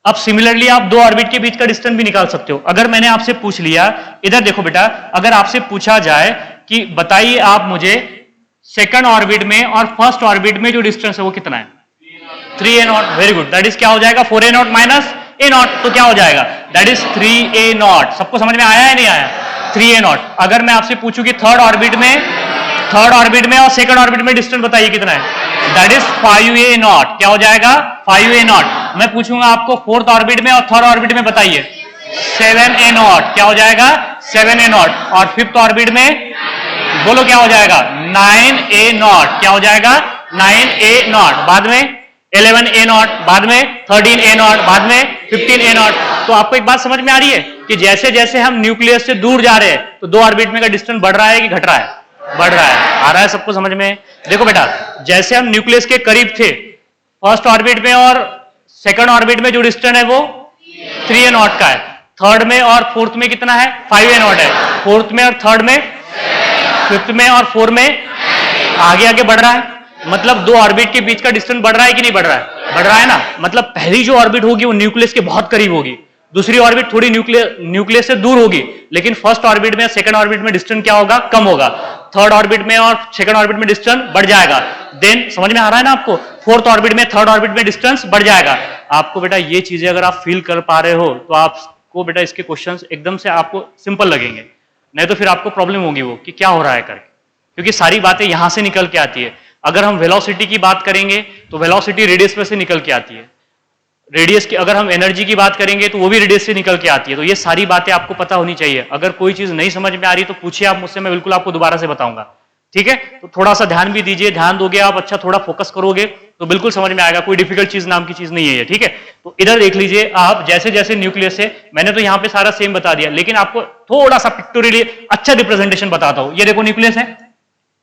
अब सिमिलरली आप दो ऑर्बिट के बीच का डिस्टेंस भी निकाल सकते हो। अगर मैंने आपसे पूछ लिया, इधर देखो बेटा, अगर आपसे पूछा जाए कि बताइए आप मुझे सेकंड ऑर्बिट में और फर्स्ट ऑर्बिट में जो डिस्टेंस है वो कितना है, 3a0। Very good, that is क्या हो जाएगा, 4a0 माइनस a0। तो क्या हो जाएगा, दैट इज 3a0। सबको समझ में आया है नहीं आया, 3a0। अगर मैं आपसे पूछूं कि थर्ड ऑर्बिट में और सेकंड ऑर्बिट में डिस्टेंस बताइए कितना है, दैट इज 5a0। क्या हो जाएगा, 5a0। मैं पूछूंगा आपको फोर्थ ऑर्बिट में और थर्ड ऑर्बिट में बताइए, 7a0। क्या हो जाएगा, 7a0। और फिफ्थ ऑर्बिट में बोलो क्या हो जाएगा, 9a0। क्या हो जाएगा, 9a0। बाद में 11a0, बाद में 13a0, बाद में 15a0। तो आपको एक बात समझ में आ रही है कि जैसे जैसे हम न्यूक्लियस से दूर जा रहे हैं तो दो ऑर्बिट में का डिस्टेंस बढ़ रहा है कि घट रहा है, बढ़ रहा है। आ रहा है सबको समझ में। देखो बेटा, जैसे हम न्यूक्लियस के करीब थे फर्स्ट ऑर्बिट में और सेकंड ऑर्बिट में जो डिस्टेंस है वो 3a0 का है। थर्ड में और फोर्थ में कितना है, 5a0 है। फोर्थ में और थर्ड में, फिफ्थ में और फोर्थ में आगे आगे बढ़ रहा है। मतलब दो ऑर्बिट के बीच का डिस्टेंस बढ़ रहा है कि नहीं बढ़ रहा है, बढ़ रहा है ना। मतलब पहली जो ऑर्बिट होगी वो न्यूक्लियस के बहुत करीब होगी, दूसरी ऑर्बिट थोड़ी न्यूक्लियस से दूर होगी। लेकिन फर्स्ट ऑर्बिट में सेकंड ऑर्बिट में डिस्टेंस क्या होगा, कम होगा। थर्ड ऑर्बिट में और सेकंड ऑर्बिट में डिस्टेंस बढ़ जाएगा। देन समझ में आ रहा है ना आपको, फोर्थ ऑर्बिट में थर्ड ऑर्बिट में डिस्टेंस बढ़ जाएगा। आपको बेटा ये चीजें अगर आप फील कर पा रहे हो तो आपको बेटा इसके क्वेश्चंस एकदम से आपको सिंपल लगेंगे, नहीं तो फिर आपको प्रॉब्लम होगी वो कि क्या हो रहा है करके, क्योंकि सारी बातें यहां से निकल के आती है। अगर हम वेलोसिटी की बात करेंगे तो वेलोसिटी रेडियस में से निकल के आती है। रेडियस की अगर हम एनर्जी की बात करेंगे तो वो भी रेडियस से निकल के आती है। तो ये सारी बातें आपको पता होनी चाहिए। अगर कोई चीज नहीं समझ में आ रही तो पूछिए आप मुझसे, मैं बिल्कुल आपको दोबारा से बताऊंगा, ठीक है। तो थोड़ा सा ध्यान भी दीजिए, ध्यान दोगे आप, अच्छा थोड़ा फोकस करोगे तो बिल्कुल समझ में आएगा। कोई डिफिकल्ट चीज नाम की चीज नहीं है ये, ठीक है। तो इधर देख लीजिए आप, जैसे जैसे न्यूक्लियस है, मैंने तो यहाँ पे सारा सेम बता दिया, लेकिन आपको थोड़ा सा पिक्टोरियली अच्छा रिप्रेजेंटेशन बताता हूं। ये देखो न्यूक्लियस है,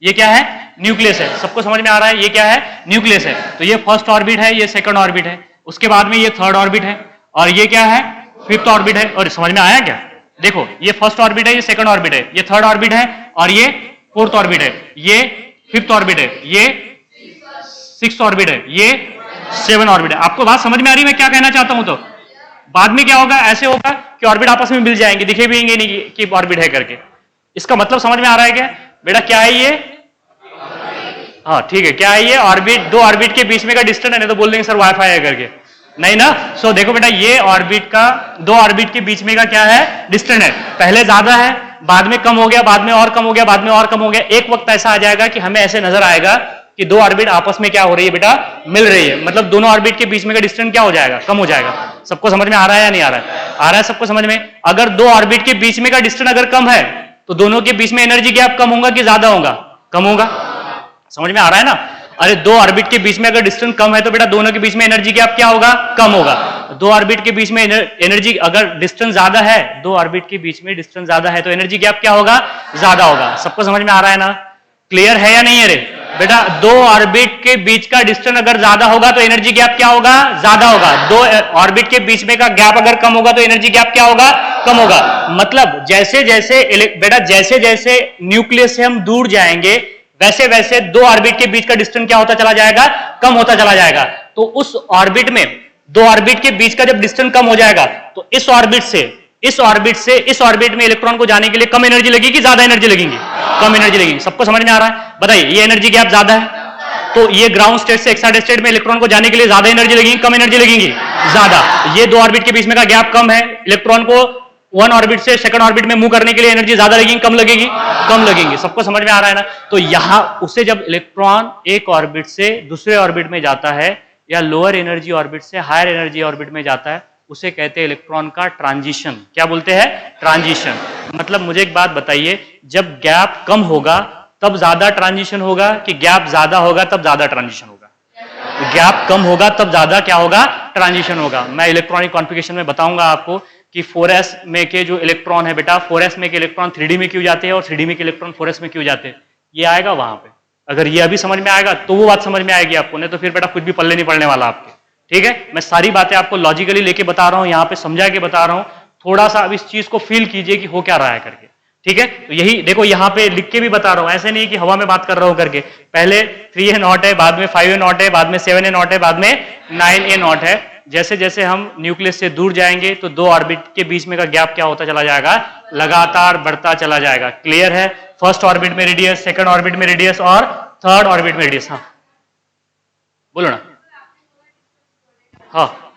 ये क्या है, न्यूक्लियस है। सबको समझ में आ रहा है ये क्या है, न्यूक्लियस है। तो ये फर्स्ट ऑर्बिट है, ये सेकंड ऑर्बिट है, उसके बाद में ये थर्ड ऑर्बिट है, और ये क्या है, फिफ्थ ऑर्बिट है। और समझ में आया क्या, देखो ये फर्स्ट ऑर्बिट है, ये सेकंड ऑर्बिट है, ये थर्ड ऑर्बिट है, और ये फोर्थ ऑर्बिट है, ये फिफ्थ ऑर्बिट है, ये सिक्स्थ ऑर्बिट है, ये सेवन ऑर्बिट है। आपको बात समझ में आ रही है मैं क्या कहना चाहता हूं। तो बाद में क्या होगा, ऐसे होगा कि ऑर्बिट आपस में मिल जाएंगे, दिखे भी नहीं कि ऑर्बिट है करके। इसका मतलब समझ में आ रहा है क्या बेटा, क्या है ये, हाँ ठीक है, क्या है ये, ऑर्बिट, दो ऑर्बिट के बीच में का डिस्टेंस है, नहीं तो बोल देंगे सर वाईफाई है करके, नहीं ना। सो देखो बेटा, ये ऑर्बिट का, दो ऑर्बिट के बीच में का क्या है, डिस्टेंस है। पहले ज्यादा है, बाद में कम हो गया, बाद में और कम हो गया, बाद में और कम हो गया। एक वक्त ऐसा आ जाएगा कि हमें ऐसे नजर आएगा कि दो ऑर्बिट आपस में क्या हो रही है बेटा, मिल रही है। मतलब दोनों ऑर्बिट के बीच में का डिस्टेंस क्या हो जाएगा, कम हो जाएगा। सबको समझ में आ रहा है या नहीं आ रहा है, आ रहा है सबको समझ में। अगर दो ऑर्बिट के बीच में का डिस्टेंस अगर कम है तो दोनों के बीच में एनर्जी गैप कम होगा कि ज्यादा होगा, कम होगा। समझ में आ रहा है ना। अरे दो ऑर्बिट के बीच में अगर डिस्टेंस कम है तो बेटा दोनों के बीच में एनर्जी गैप क्या होगा, कम होगा। दो ऑर्बिट के बीच में एनर्जी, अगर डिस्टेंस ज्यादा है, दो ऑर्बिट के बीच में डिस्टेंस ज्यादा है तो एनर्जी गैप क्या होगा, ज्यादा होगा। सबको समझ में आ रहा है ना, क्लियर है या नहीं है रे बेटा। दो ऑर्बिट के बीच का डिस्टेंस अगर ज्यादा होगा तो एनर्जी गैप क्या होगा, ज्यादा होगा। दो ऑर्बिट के बीच में का गैप अगर कम होगा तो एनर्जी गैप क्या होगा, कम होगा। मतलब जैसे जैसे बेटा, जैसे जैसे न्यूक्लियस से हम दूर जाएंगे वैसे वैसे दो ऑर्बिट के बीच का डिस्टेंस क्या होता चला जाएगा, कम होता चला जाएगा। तो उस ऑर्बिट में, दो ऑर्बिट के बीच का जब डिस्टेंस कम हो जाएगा तो इस ऑर्बिट से इस ऑर्बिट में इलेक्ट्रॉन को जाने के लिए कम एनर्जी लगेगी, ज्यादा एनर्जी लगेगी, कम एनर्जी लगेगी। सबको समझ में आ रहा है? बताइए, ये एनर्जी गैप ज्यादा है तो ये ग्राउंड स्टेट से एक्साइटेड स्टेट में इलेक्ट्रॉन को जाने के लिए ज्यादा एनर्जी लगेगी, कम एनर्जी लगेगी? ज्यादा। ये दो ऑर्बिट के बीच में का गैप कम है, इलेक्ट्रॉन को वन ऑर्बिट से सेकंड ऑर्बिट में मूव करने के लिए एनर्जी ज्यादा लगेगी, कम लगेगी? कम लगेगी। सबको समझ में आ रहा है ना? तो यहां उससे जब इलेक्ट्रॉन एक ऑर्बिट से दूसरे ऑर्बिट में जाता है या लोअर एनर्जी ऑर्बिट से हायर एनर्जी ऑर्बिट में जाता है, उसे कहते हैं इलेक्ट्रॉन का ट्रांजिशन। क्या बोलते हैं? ट्रांजिशन। मतलब मुझे एक बात बताइए, जब गैप कम होगा तब ज्यादा ट्रांजिशन होगा कि गैप ज्यादा होगा तब ज्यादा ट्रांजिशन होगा? गैप कम होगा तब ज्यादा क्या होगा? ट्रांजिशन होगा। मैं इलेक्ट्रॉनिक कॉन्फ़िगरेशन में बताऊंगा आपको कि 4s में के जो इलेक्ट्रॉन है बेटा, 4s में के इलेक्ट्रॉन 3d में क्यों जाते हैं और 3d में के इलेक्ट्रॉन 4s में क्यों जाते हैं, ये आएगा वहां पे। अगर ये अभी समझ में आएगा तो वो बात समझ में आएगी आपको, नहीं तो फिर बेटा कुछ भी पल्ले नहीं पड़ने वाला आपके। ठीक है, मैं सारी बातें आपको लॉजिकली लेके बता रहा हूं, यहाँ पे समझा के बता रहा हूं, थोड़ा सा अब इस चीज को फील कीजिए कि हो क्या रहा है करके। ठीक है, तो यही देखो यहाँ पे लिख के भी बता रहा हूं, ऐसे नहीं कि हवा में बात कर रहा हूं करके। पहले 3a0 है, बाद में 5a0 है, बाद में 7a0 है, बाद में 9a0 है। जैसे जैसे हम न्यूक्लियस से दूर जाएंगे तो दो ऑर्बिट के बीच में का गैप क्या होता चला जाएगा? लगातार बढ़ता चला जाएगा। क्लियर है? फर्स्ट ऑर्बिट में रेडियस, सेकंड ऑर्बिट में रेडियस और थर्ड ऑर्बिट में रेडियस। हाँ बोलो ना। हाँ,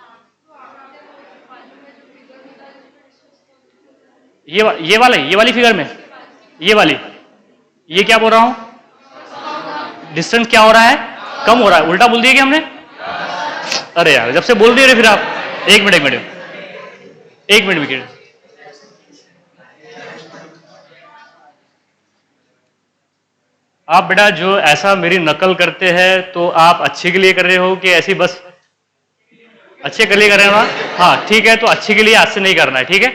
ये वाली फिगर में, ये वाली, ये क्या बोल रहा हूं? डिस्टेंस क्या हो रहा है? कम हो रहा है। उल्टा बोल दिया क्या हमने? अरे यार, जब से बोल दिए फिर आप। एक मिनट आप बेटा जो ऐसा मेरी नकल करते हैं तो आप अच्छे के लिए कर रहे हो कि ऐसी बस अच्छे के लिए कर रहे हो ना? हाँ ठीक है, तो अच्छे के लिए आज से नहीं करना है। ठीक है,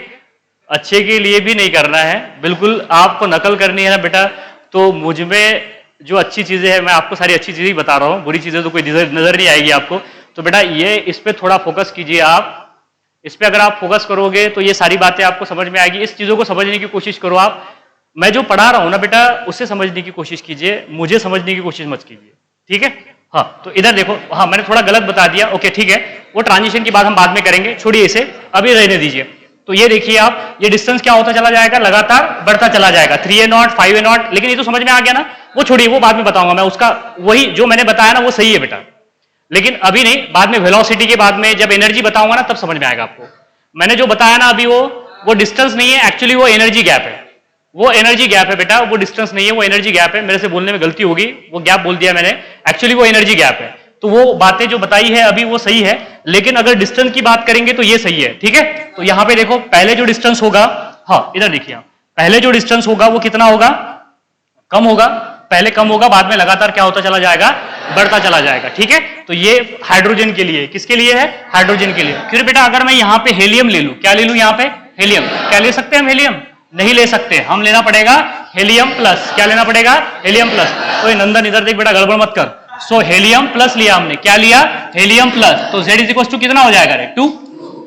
अच्छे के लिए भी नहीं करना है, बिल्कुल आपको नकल करनी है ना बेटा। तो मुझ में जो अच्छी चीजें हैं मैं आपको सारी अच्छी चीजें ही बता रहा हूँ, बुरी चीजें तो कोई नजर नहीं आएगी आपको। तो बेटा ये इस पे थोड़ा फोकस कीजिए आप, इस पे अगर आप फोकस करोगे तो ये सारी बातें आपको समझ में आएगी। इस चीजों को समझने की कोशिश करो आप। मैं जो पढ़ा रहा हूं ना बेटा उससे समझने की कोशिश कीजिए, मुझे समझने की कोशिश मत कीजिए। ठीक है? हाँ, तो इधर देखो, हाँ मैंने थोड़ा गलत बता दिया। ओके ठीक है, वो ट्रांजिशन की बात हम बाद में करेंगे, छोड़िए इसे, अभी रहने दीजिए। तो ये देखिए आप, ये डिस्टेंस क्या होता चला जाएगा? लगातार बढ़ता चला जाएगा। 3a0, 5a0, लेकिन ये तो समझ में आ गया ना? वो छोड़िए, वो बाद में बताऊंगा मैं उसका। वही जो मैंने बताया ना वो सही है बेटा, लेकिन अभी नहीं, बाद में वेलोसिटी के बाद में जब एनर्जी बताऊंगा ना तब समझ में आएगा आपको। मैंने जो बताया ना अभी वो डिस्टेंस नहीं है, एक्चुअली वो एनर्जी गैप है। वो एनर्जी गैप है बेटा, वो डिस्टेंस नहीं है, वो एनर्जी गैप है। मेरे से बोलने में गलती होगी, वो गैप बोल दिया मैंने, एक्चुअली वो एनर्जी गैप है। तो वो बातें जो बताई है अभी वो सही है, लेकिन अगर डिस्टेंस की बात करेंगे तो ये सही है। ठीक है, तो यहां पे देखो, पहले जो डिस्टेंस होगा, हाँ इधर देखिए, पहले जो डिस्टेंस होगा वो कितना होगा? कम होगा। पहले कम होगा, बाद में लगातार क्या होता चला जाएगा? बढ़ता चला जाएगा। ठीक है, तो ये हाइड्रोजन के लिए, किसके लिए है? हाइड्रोजन के लिए। फिर बेटा अगर मैं यहाँ पे हेलियम ले लूं, क्या ले लूं? यहाँ पे हेलियम। क्या ले सकते हैं हम? हेलियम नहीं ले सकते, हम लेना पड़ेगा हेलियम प्लस। क्या लेना पड़ेगा? Helium plus. तो नंदन इधर देख बेटा, गड़बड़ मत कर। सो हेलियम प्लस लिया हमने, क्या लिया? Helium plus. तो Z इक्वल टू कितना हो जाएगा रे? 2।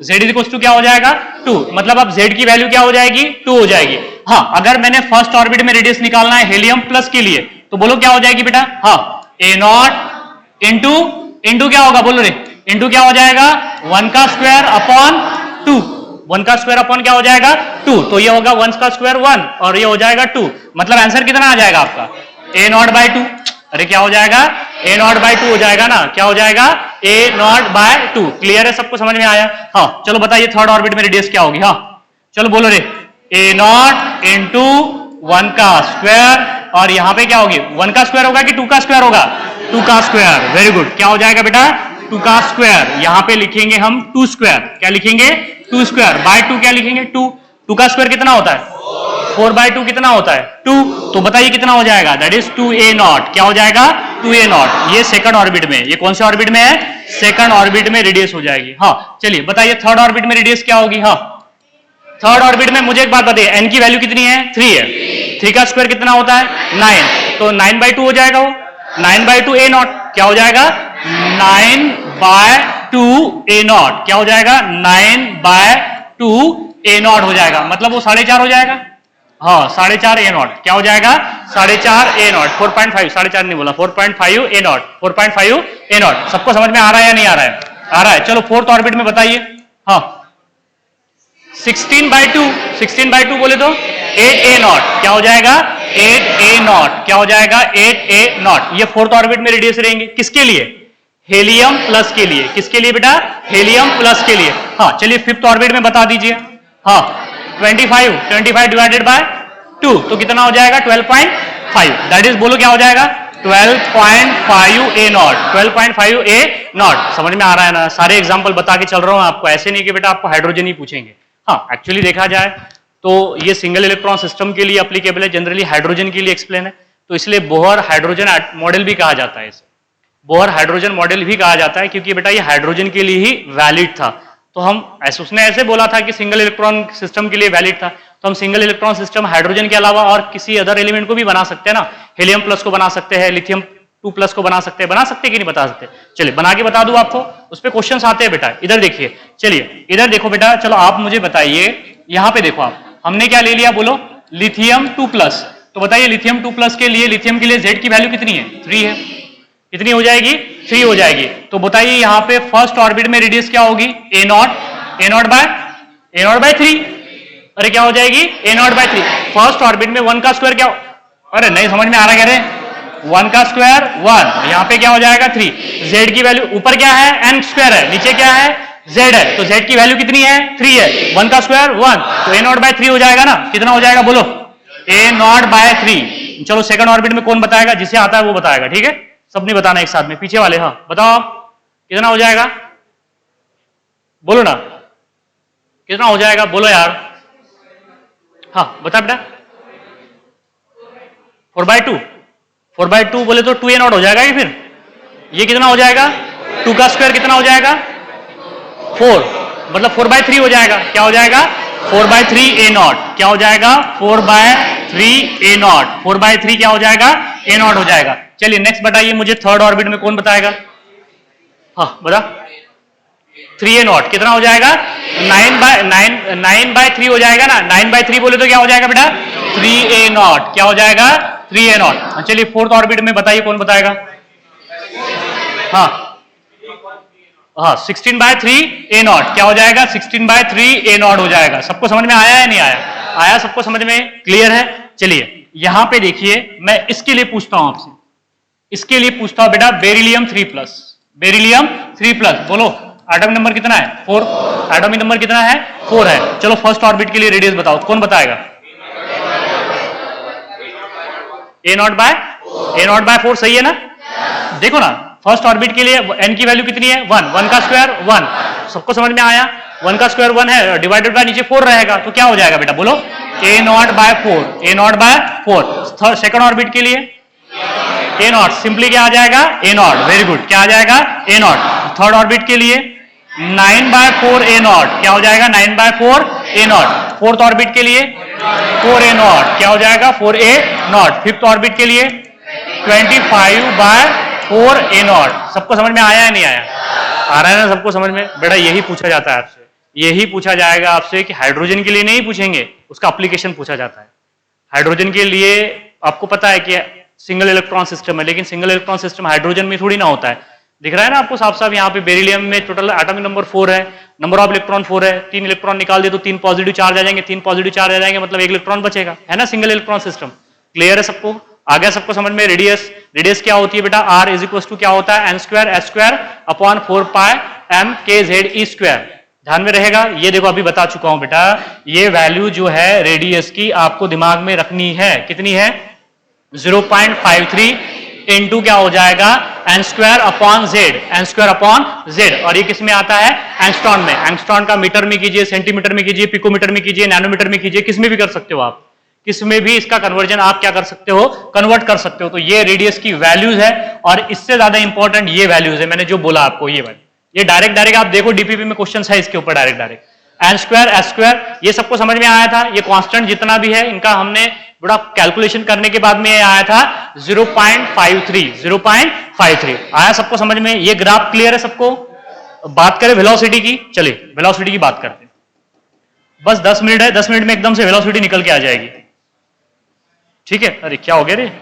Z इक्वल टू क्या हो जाएगा? 2। मतलब अब Z की वैल्यू क्या हो जाएगी? 2 हो जाएगी। हाँ, अगर मैंने फर्स्ट ऑर्बिट में रेडियस निकालना है हेलियम प्लस के लिए तो बोलो क्या हो जाएगी बेटा? हाँ, a0 इंटू क्या होगा? बोलो रे, इंटू क्या हो जाएगा? 1 का स्क्वायर अपॉन 2। 1 का स्क्वायर अपॉन क्या हो जाएगा? 2। तो ये होगा 1 का स्क्वायर 1 और ये हो जाएगा 2। मतलब आंसर कितना आ जाएगा आपका? a0/2। अरे क्या हो जाएगा? a0/2 हो जाएगा ना? क्या हो जाएगा? a0/2। क्लियर है? सबको समझ में आया? हाँ चलो बताइए, थर्ड ऑर्बिट में रेडियस क्या होगी? हाँ चलो बोलो रे, a0 इंटू 1 का स्क्वायर, और यहां पे क्या होगी? 1 का स्क्वायर होगा कि 2 का स्क्वायर होगा? 2 का स्क्वायर। Very good. क्या हो जाएगा बेटा? 2 का स्क्वायर। यहां पे लिखेंगे हम 2 स्क्वायर। क्या लिखेंगे? 2 स्क्वायर बाय 2 क्या लिखेंगे? 2। 2 का स्क्वायर कितना होता है? 4/2 कितना होता है? 2। तो बताइए कितना हो जाएगा? That is 2a0। क्या हो जाएगा? 2a0। ये सेकंड ऑर्बिट में, ये कौन से ऑर्बिट में है? सेकंड ऑर्बिट में रेडियस हो जाएगी। हाँ चलिए बताइए, थर्ड ऑर्बिट में रेडियस क्या होगी? हाँ, थर्ड ऑर्बिट में मुझे एक बात बताइए, n की वैल्यू कितनी है? 3 है। 3 का स्क्वायर कितना होता है? 9। तो 9/2 हो जाएगा वो, 9/2 a0। क्या हो जाएगा? 9/2 a0। क्या हो जाएगा? 9/2 a0 हो जाएगा। मतलब वो 4.5 हो जाएगा। हाँ 4.5 a0। क्या हो जाएगा? 4.5 a0। 4.5, 4.5 नहीं बोला, 4.5 a0। 4.5 a0। सबको समझ में आ रहा है या नहीं आ रहा है? आ रहा है। चलो फोर्थ ऑर्बिट में बताइए। हाँ 16/2 बोले तो 8a0। क्या हो जाएगा? 8a नॉट, क्या हो जाएगा 8a नॉट। ये फोर्थ ऑर्बिट में रेडियस रहेंगे, किसके लिए? हेलियम प्लस के लिए। किसके लिए बेटा? हेलियम प्लस के लिए। हाँ चलिए फिफ्थ ऑर्बिट में बता दीजिए। हाँ 25 डिवाइडेड बाय 2 तो कितना हो जाएगा 12.5, दैट इज बोलो क्या हो जाएगा 12.5a नॉट, 12.5a नॉट। समझ में आ रहा है ना? सारे एग्जांपल बता के चल रहा हूं आपको, ऐसे नहीं कि बेटा आपको हाइड्रोजन ही पूछेंगे। हाँ एक्चुअली देखा जाए तो ये सिंगल इलेक्ट्रॉन सिस्टम के लिए एप्लीकेबल है, जनरली हाइड्रोजन के लिए एक्सप्लेन है, तो इसलिए बोहर हाइड्रोजन मॉडल भी कहा जाता है इसे, बोहर हाइड्रोजन मॉडल भी कहा जाता है, क्योंकि बेटा ये हाइड्रोजन के लिए ही वैलिड था। तो हम ऐसे, उसने ऐसे बोला था कि सिंगल इलेक्ट्रॉन सिस्टम के लिए वैलिड था, तो हम सिंगल इलेक्ट्रॉन सिस्टम हाइड्रोजन के अलावा और किसी अदर एलिमेंट को भी बना सकते हैं ना, हेलियम प्लस को बना सकते हैं, लिथियम 2 प्लस को बना सकते हैं कि नहीं बता सकते? चलिए बना के बता दूं आपको, उस पर क्वेश्चन आते हैं बेटा। इधर देखिए, चलिए इधर देखो बेटा, चलो आप मुझे बताइए, यहां पे देखो आप, हमने क्या ले लिया बोलो? Lithium 2 plus. तो बताइए लिथियम 2 प्लस के लिए, लिथियम के लिए Z की वैल्यू कितनी है? 3 है। कितनी हो जाएगी? 3 हो जाएगी। तो बताइए यहाँ पे फर्स्ट ऑर्बिट में रेडियस क्या होगी? a naught by 3। अरे क्या हो जाएगी? a naught by 3। First orbit में 1 का स्क्वायर क्या? अरे नहीं समझ में आ रहा, कह रहे 1 का स्क्वायर 1, यहाँ पे क्या हो जाएगा 3। z की वैल्यू ऊपर क्या है? n स्क्वायर है, नीचे क्या है? z है, तो z की वैल्यू कितनी है? 3 है। 1 का स्क्वायर 1, तो a नॉट बाय 3 हो जाएगा ना? कितना हो जाएगा बोलो? a naught by 3। चलो सेकंड ऑर्बिट में कौन बताएगा? जिसे आता है वो बताएगा, ठीक है? सबने बताना एक साथ में, पीछे वाले। हाँ बताओ आप, कितना हो जाएगा? बोलो ना, कितना हो जाएगा? बोलो यार। हाँ बता बेटा। 4/2। 4/2 बोले तो 2a नॉट हो जाएगा ये। फिर ये कितना हो जाएगा? 2 का स्क्वायर कितना हो जाएगा? 4, मतलब 4/3 हो जाएगा। क्या हो जाएगा? 4/3a not. क्या हो जाएगा? 4/3a not. 4/3 क्या हो जाएगा? a नॉट हो जाएगा। चलिए नेक्स्ट बताइए मुझे, थर्ड ऑर्बिट में कौन बताएगा? हाँ बता। 3a नॉट कितना हो जाएगा? 9/3 हो जाएगा ना? 9/3 बोले तो क्या हो जाएगा बेटा? 3a not. क्या हो जाएगा? 3a not. चलिए फोर्थ ऑर्बिट में बताइए कौन बताएगा? हाँ हाँ 16/3a नॉट। क्या हो जाएगा? 16/3a नॉट हो जाएगा। सबको समझ में आया है नहीं आया? आया सबको समझ में? क्लियर है? चलिए यहां पे देखिए, मैं इसके लिए पूछता हूं आपसे, इसके लिए पूछता हूं बेटा, बेरिलियम 3 प्लस। बेरिलियम 3 प्लस बोलो एटॉमिक नंबर कितना है? 4। एटॉमिक नंबर कितना है? 4 है। चलो फर्स्ट ऑर्बिट के लिए रेडियस बताओ, कौन बताएगा? a नॉट बाय 4 सही है ना? देखो ना फर्स्ट ऑर्बिट के लिए n की वैल्यू कितनी है? 1। 1 का स्क्वायर 1। सबको समझ में आया? 1 का स्क्वायर 1 है, डिवाइडेड बाय नीचे 4 रहेगा, तो क्या हो जाएगा बेटा बोलो? a naught by 4। a naught by 4। Second orbit के लिए a नॉट, सिंपली क्या आ जाएगा? a not. वेरी गुड, क्या आ जाएगा? a not. थर्ड ऑर्बिट के लिए 9/4a नॉट। क्या हो जाएगा? 9/4a not. फोर्थ ऑर्बिट के लिए 4a नॉट। क्या हो जाएगा? 4a not. फिफ्थ ऑर्बिट के लिए 25/4a नॉट। सबको समझ में आया है नहीं आया? आ रहा है ना सबको समझ में? बेटा यही पूछा जाता है आपसे, यही पूछा जाएगा आपसे कि हाइड्रोजन के लिए नहीं पूछेंगे, उसका एप्लीकेशन पूछा जाता है। हाइड्रोजन के लिए आपको पता है कि सिंगल इलेक्ट्रॉन सिस्टम है, लेकिन सिंगल इलेक्ट्रॉन सिस्टम हाइड्रोजन में थोड़ी ना होता है। दिख रहा है ना आपको साफ साफ? यहाँ पे बेरिलियम में टोटल एटॉमिक नंबर 4 है, नंबर ऑफ इलेक्ट्रॉन 4 है, 3 इलेक्ट्रॉन निकाल दे तो 3 पॉजिटिव चार्ज आ जाएंगे, 3 पॉजिटिव चार्ज आ जाएंगे, मतलब 1 इलेक्ट्रॉन बचेगा, है ना? Single electron system. क्लियर है सबको? आ गया सबको समझ में? रेडियस क्या होती है बेटा? r इज इक्वल टू क्या होता है? n² upon 4πm kZe²। ध्यान में रहेगा? ये देखो अभी बता चुका हूं बेटा, ये वैल्यू जो है रेडियस की आपको दिमाग में रखनी है। कितनी है? 0.53 इंटू क्या हो जाएगा? n² upon z। और ये किस में आता है? एंगस्ट्रॉन में। एंगस्ट्रॉन का मीटर में कीजिए, सेंटीमीटर में कीजिए, पिकोमीटर में कीजिए, नैनोमीटर में कीजिए, किस में भी कर सकते हो आप, किस में भी इसका कन्वर्जन आप क्या कर सकते हो? कन्वर्ट कर सकते हो। तो ये रेडियस की वैल्यूज है, और इससे ज्यादा इंपॉर्टेंट ये वैल्यूज है, मैंने जो बोला आपको ये वैल्यू। ये डायरेक्ट आप देखो डीपीपी में क्वेश्चन है इसके ऊपर डायरेक्ट n² s², ये सबको समझ में आया था? ये कांस्टेंट जितना भी है इनका हमने बड़ा कैलकुलेशन करने के बाद में ये आया था 0.53 आया सबको समझ में? ये ग्राफ क्लियर है सबको? बात करें वेलोसिटी की, चलिए वेलोसिटी की बात करते हैं। बस 10 मिनट है, 10 मिनट में एकदम से वेलोसिटी निकल के आ जाएगी, ठीक है? अरे क्या हो गया रे?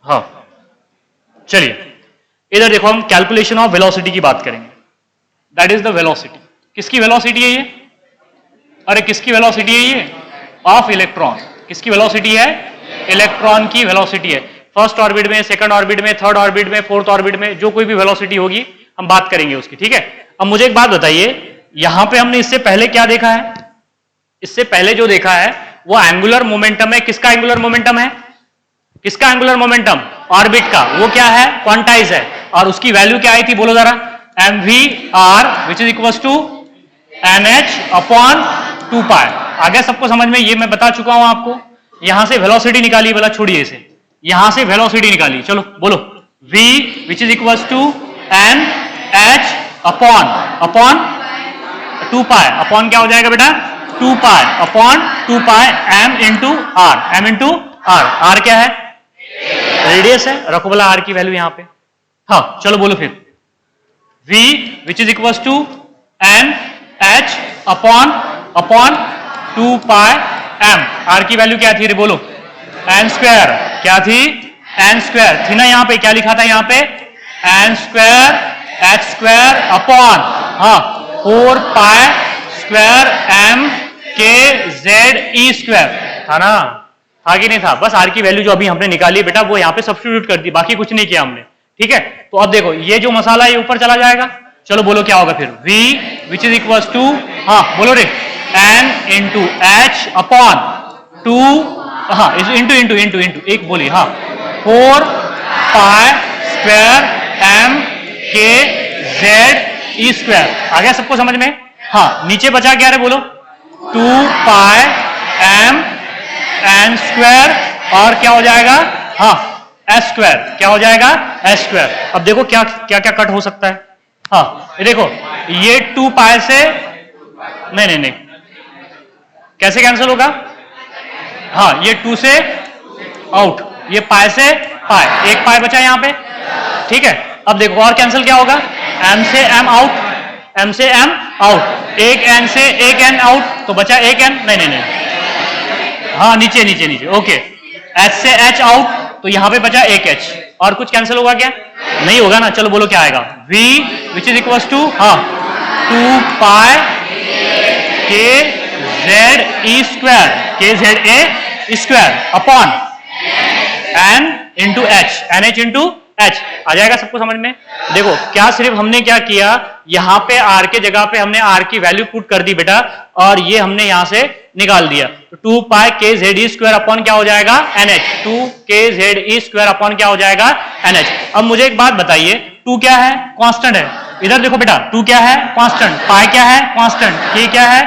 हाँ चलिए इधर देखो, हम कैलकुलेशन ऑफ वेलोसिटी की बात करेंगे। That is the velocity. किसकी वेलोसिटी है ये? अरे किसकी वेलोसिटी है ये? Of electron. किसकी वेलोसिटी है? इलेक्ट्रॉन की वेलोसिटी है। फर्स्ट ऑर्बिट में, सेकंड ऑर्बिट में, थर्ड ऑर्बिट में, फोर्थ ऑर्बिट में, जो कोई भी वेलोसिटी होगी हम बात करेंगे उसकी, ठीक है। अब मुझे एक बात बताइए, यहां पे हमने इससे पहले क्या देखा है? इससे पहले जो देखा है वो एंगुलर मोमेंटम है। किसका एंगुलर मोमेंटम है? किसका एंगुलर मोमेंटम? ऑर्बिट का। वो क्या है? क्वांटाइज है। और उसकी वैल्यू क्या आई थी बोलो जरा? mvr which is equal to nh अपॉन 2 पाई। आ गया सबको समझ में? ये मैं बता चुका हूं आपको। यहां से वेलोसिटी निकाली, बोला छोड़िए इसे, यहां से वेलोसिटी निकाली। चलो बोलो, v which is equal to n h upon 2 pi. Upon क्या हो जाएगा बेटा? 2 pi upon 2 pi m into R. m into R. R क्या है? रेडियस है। रखो बोला आर की वैल्यू यहां पे। हाँ चलो बोलो फिर, v which is equal to n h upon 2 pi m। R की वैल्यू क्या थी रे बोलो? n square. क्या थी? n स्क्वायर थी ना यहां पे। क्या लिखा था यहां पे? n square h square upon 4 pi square m के z e स्क्वायर। था ना? था कि नहीं था? बस आर की वैल्यू जो अभी हमने निकाली बेटा वो यहां पे सब्स्टिट्यूट कर दी, बाकी कुछ नहीं किया हमने, ठीक है। तो अब देखो ये जो मसाला है ये ऊपर चला जाएगा। चलो बोलो क्या होगा फिर? v which is equal to, बोलो रे, n into H upon 2 into एक बोली 4 पाई स्क्वायर m के z e स्क्वायर। आ गया सबको समझ में? नीचे बचा क्या रे बोलो? 2 पाई m n स्क्वायर और क्या हो जाएगा? s square. क्या हो जाएगा? s square. अब देखो क्या क्या क्या कट हो सकता है। ये देखो, ये 2 पाई से नहीं कैसे कैंसिल होगा? ये 2 से आउट, ये पाई से पाई, एक पाई बचा यहां पे, ठीक है। अब देखो और कैंसिल क्या होगा? m से m आउट, m से m आउट, एक n से एक n आउट, तो बचा एक n। नहीं नीचे ओके। h से h आउट, तो यहां पे बचा एक h। और कुछ कैंसिल होगा क्या? नहीं होगा ना। चलो बोलो क्या आएगा? v which is equal to 2 pi K z e square, K z a square upon n into H, N H into H. आ जाएगा सबको समझ में? देखो क्या सिर्फ हमने क्या किया, यहां पे r के जगह पे हमने r की वैल्यू पुट कर दी बेटा, और ये हमने यहां से निकाल दिया। तो 2 पाई के जेड ई स्क्वायर अपॉन क्या हो जाएगा? NH। 2 के जेड ई स्क्वायर अपॉन क्या हो जाएगा? NH। अब मुझे एक बात बताइए, 2 क्या है? कांस्टेंट है। इधर देखो बेटा, 2 क्या है? कांस्टेंट। पाई क्या है? कांस्टेंट। के क्या है?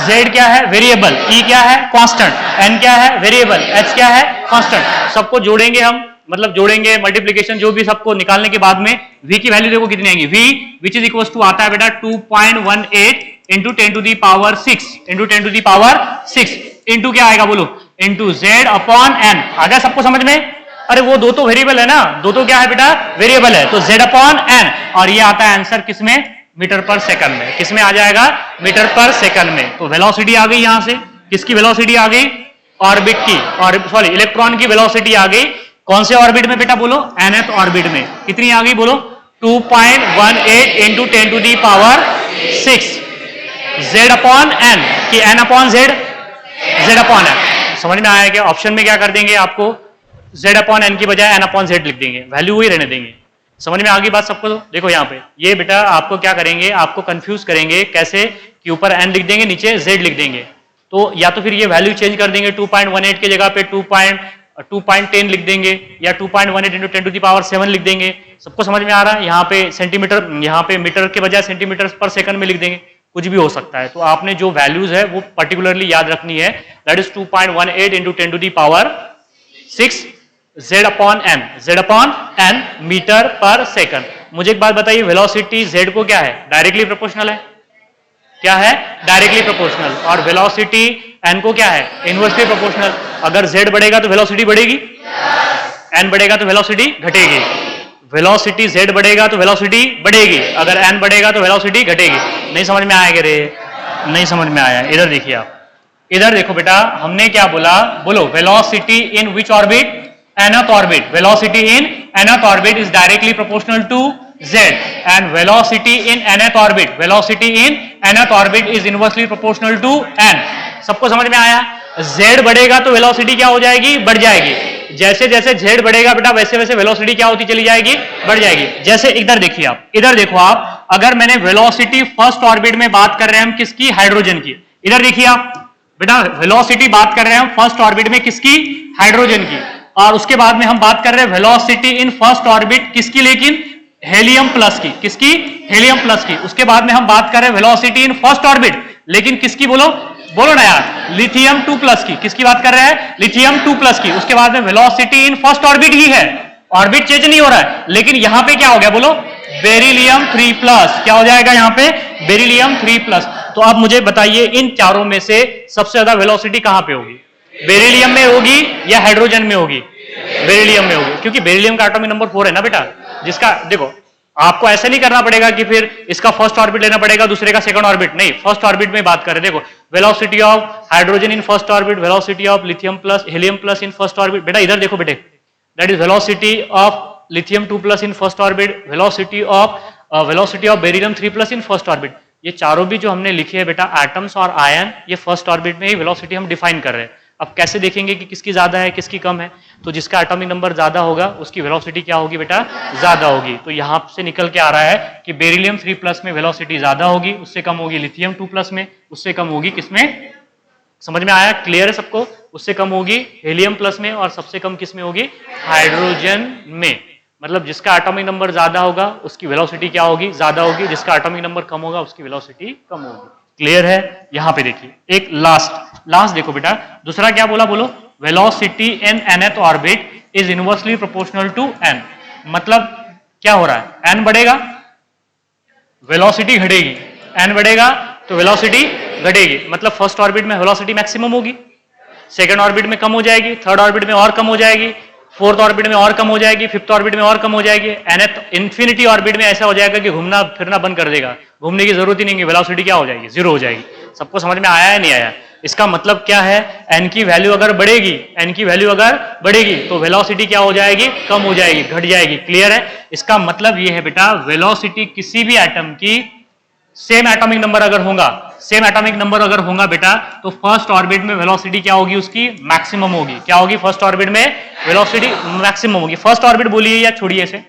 Z क्या है? वेरिएबल। E क्या है? कांस्टेंट। N क्या है? वेरिएबल। H क्या है? कांस्टेंट। सबको जोड़ेंगे हम, मतलब जोड़ेंगे, मल्टीप्लिकेशन जो भी सबको निकालने के बाद में v की वैल्यू देखो कितनी आएगी? v which is equal to आता है बेटा 2.18 into 10 to the power 6 into 10 to the power 6 into क्या आएगा बोलो? Into z upon n। आ गया सबको समझ में? अरे वो दो तो वेरिएबल है ना, दो तो क्या है बेटा? वेरिएबल है। तो z अपॉन n, और ये आता है आंसर किसमें? मीटर पर सेकंड में। किसमें आ जाएगा? मीटर पर सेकंड में। तो वेलोसिटी आ गई यहां से। किसकी वेलोसिटी आ गई? ऑर्बिट की, और सॉरी इलेक्ट्रॉन की वेलोसिटी आ गई। कौन से ऑर्बिट में बेटा बोलो? nth ऑर्बिट में। कितनी आ गई बोलो? 2.18 into 10 to the power 6 z upon n, कि n upon z, z upon n। समझ में आया क्या? ऑप्शन में क्या कर देंगे आपको? z अपॉन n की बजाय n अपॉन z लिख देंगे, वैल्यू वही रहने देंगे। समझ में आ गई बात सबको? तो देखो यहाँ पे ये बेटा आपको क्या करेंगे, आपको कंफ्यूज करेंगे कैसे, कि ऊपर n लिख देंगे, नीचे z लिख देंगे। तो या तो फिर ये वैल्यू चेंज कर देंगे, 2.18 की जगह पे 2.10 लिख देंगे, या 2.18 इंटू 10 टू दी पावर 7 लिख देंगे। सबको समझ में आ रहा है? यहाँ पे सेंटीमीटर, यहाँ पे मीटर के बजाय सेंटीमीटर पर सेकंड में लिख देंगे, कुछ भी हो सकता है। तो आपने जो वैल्यूज है वो पर्टिकुलरली याद रखनी है, that is 2.18 into 10 to the power 6 z upon n metre पर सेकंड। मुझे एक बात बताइए, वेलोसिटी z को क्या है? डायरेक्टली प्रोपोर्शनल है। क्या है? Directly proportional. और वेलोसिटी n को क्या है? Inversely proportional. अगर z बढ़ेगा तो वेलोसिटी बढ़ेगी, n बढ़ेगा तो वेलोसिटी घटेगी। वेलोसिटी z बढ़ेगा तो वेलोसिटी बढ़ेगी, अगर n बढ़ेगा तो वेलोसिटी घटेगी। नहीं समझ में आएगा रे? नहीं समझ में आया? इधर देखिए आप, इधर देखो बेटा, हमने क्या बोला? बोलो, velocity in which orbit? nth orbit. Velocity in nth orbit is directly proportional to z, and velocity in nth orbit is inversely proportional to n. सबको समझ में आया? z बढ़ेगा तो वेलोसिटी क्या हो जाएगी, बढ़ जाएगी। जैसे जैसे z बढ़ेगा बेटा वैसे वैसे वेलोसिटी क्या होती चली जाएगी, बढ़ जाएगी। जैसे इधर देखिए आप, इधर देखो आप, अगर मैंने वेलोसिटी फर्स्ट ऑर्बिट में बात कर रहे हैं हम किसकी, हाइड्रोजन की। इधर देखिए आप बेटा, वेलोसिटी बात कर रहे हैं हम फर्स्ट ऑर्बिट में किसकी, हाइड्रोजन की। और उसके बाद में हम बात कर रहे हैं वेलोसिटी इन फर्स्ट ऑर्बिट किसकी, लेकिन हेलियम प्लस की। किसकी, हेलियम प्लस की। उसके बाद में हम बात कर रहे हैं वेलोसिटी इन फर्स्ट ऑर्बिट, लेकिन किसकी, बोलो बोलो ना यार, लिथियम 2 प्लस की। किसकी बात कर रहे हैं, लिथियम 2 प्लस की। उसके बाद में वेलोसिटी इन फर्स्ट ऑर्बिट ही है, ऑर्बिट चेंज नहीं हो रहा है, लेकिन यहां पे क्या हो गया, बोलो बेरिलियम 3 प्लस। क्या हो जाएगा यहां पे, बेरिलियम 3 प्लस। तो अब मुझे बताइए इन चारों में से सबसे ज्यादा वेलोसिटी कहां पे होगी, बेरिलियम में होगी या हाइड्रोजन में होगी, बेरिलियम में होगी, क्योंकि बेरिलियम का एटॉमिक नंबर 4 है ना बेटा। जिसका देखो आपको ऐसे नहीं करना पड़ेगा कि फिर इसका फर्स्ट ऑर्बिट लेना पड़ेगा दूसरे का सेकंड ऑर्बिट, नहीं, फर्स्ट ऑर्बिट में बात करें। देखो velocity of hydrogen in first orbit, velocity of lithium plus, helium plus in first orbit. बेटा इधर देखो बेटे, that is velocity of lithium 2 plus in first orbit, velocity of beryllium 3 plus in first orbit. ये चारों भी जो हमने लिखे हैं बेटा एटम्स और आयन, ये फर्स्ट ऑर्बिट में ही वेलोसिटी हम डिफाइन कर रहे हैं। अब कैसे देखेंगे कि किसकी ज्यादा है किसकी कम है, तो जिसका एटॉमिक नंबर ज्यादा होगा उसकी वेलोसिटी क्या होगी बेटा, ज्यादा होगी। तो यहां से निकल के आ रहा है कि बेरिलियम 3 प्लस में वेलोसिटी ज्यादा होगी, उससे कम होगी लिथियम 2 प्लस में, उससे कम होगी किसमें, समझ में आया, क्लियर है सबको, उससे कम होगी हेलियम प्लस में, और सबसे कम किसमें होगी, हाइड्रोजन में। मतलब जिसका एटॉमिक नंबर ज्यादा होगा उसकी वेलोसिटी क्या होगी, ज्यादा होगी, जिसका एटॉमिक नंबर कम होगा उसकी वेलोसिटी कम होगी। क्लियर है। यहां पे देखिए एक लास्ट देखो बेटा, दूसरा क्या बोला, बोलो velocity in nth orbit is inversely proportional to n। मतलब क्या हो रहा है, n बढ़ेगा वेलोसिटी घटेगी, n बढ़ेगा तो वेलोसिटी घटेगी। मतलब फर्स्ट ऑर्बिट में वेलोसिटी मैक्सिमम होगी, सेकंड ऑर्बिट में कम हो जाएगी, थर्ड ऑर्बिट में और कम हो जाएगी, फोर्थ ऑर्बिट में और कम हो जाएगी, फिफ्थ ऑर्बिट में और कम हो जाएगी, nth इंफिनिटी ऑर्बिट में ऐसा हो जाएगा कि घूमना फिरना बंद कर देगा, घूमने की जरूरत ही नहीं है, वेलोसिटी क्या हो जाएगी, जीरो हो जाएगी। सबको समझ में आया है नहीं आया। इसका मतलब क्या है, n की वैल्यू अगर बढ़ेगी, n की वैल्यू अगर बढ़ेगी तो वेलोसिटी क्या हो जाएगी, कम हो जाएगी, घट जाएगी। क्लियर है। इसका मतलब ये है बेटा, वेलोसिटी किसी भी एटम की सेम एटॉमिक नंबर अगर होगा बेटा, तो फर्स्ट ऑर्बिट में वेलोसिटी क्या होगी, उसकी मैक्सिमम होगी। क्या होगी, फर्स्ट ऑर्बिट में वेलोसिटी मैक्सिमम होगी। फर्स्ट ऑर्बिट बोलिए या छोड़िए इसे,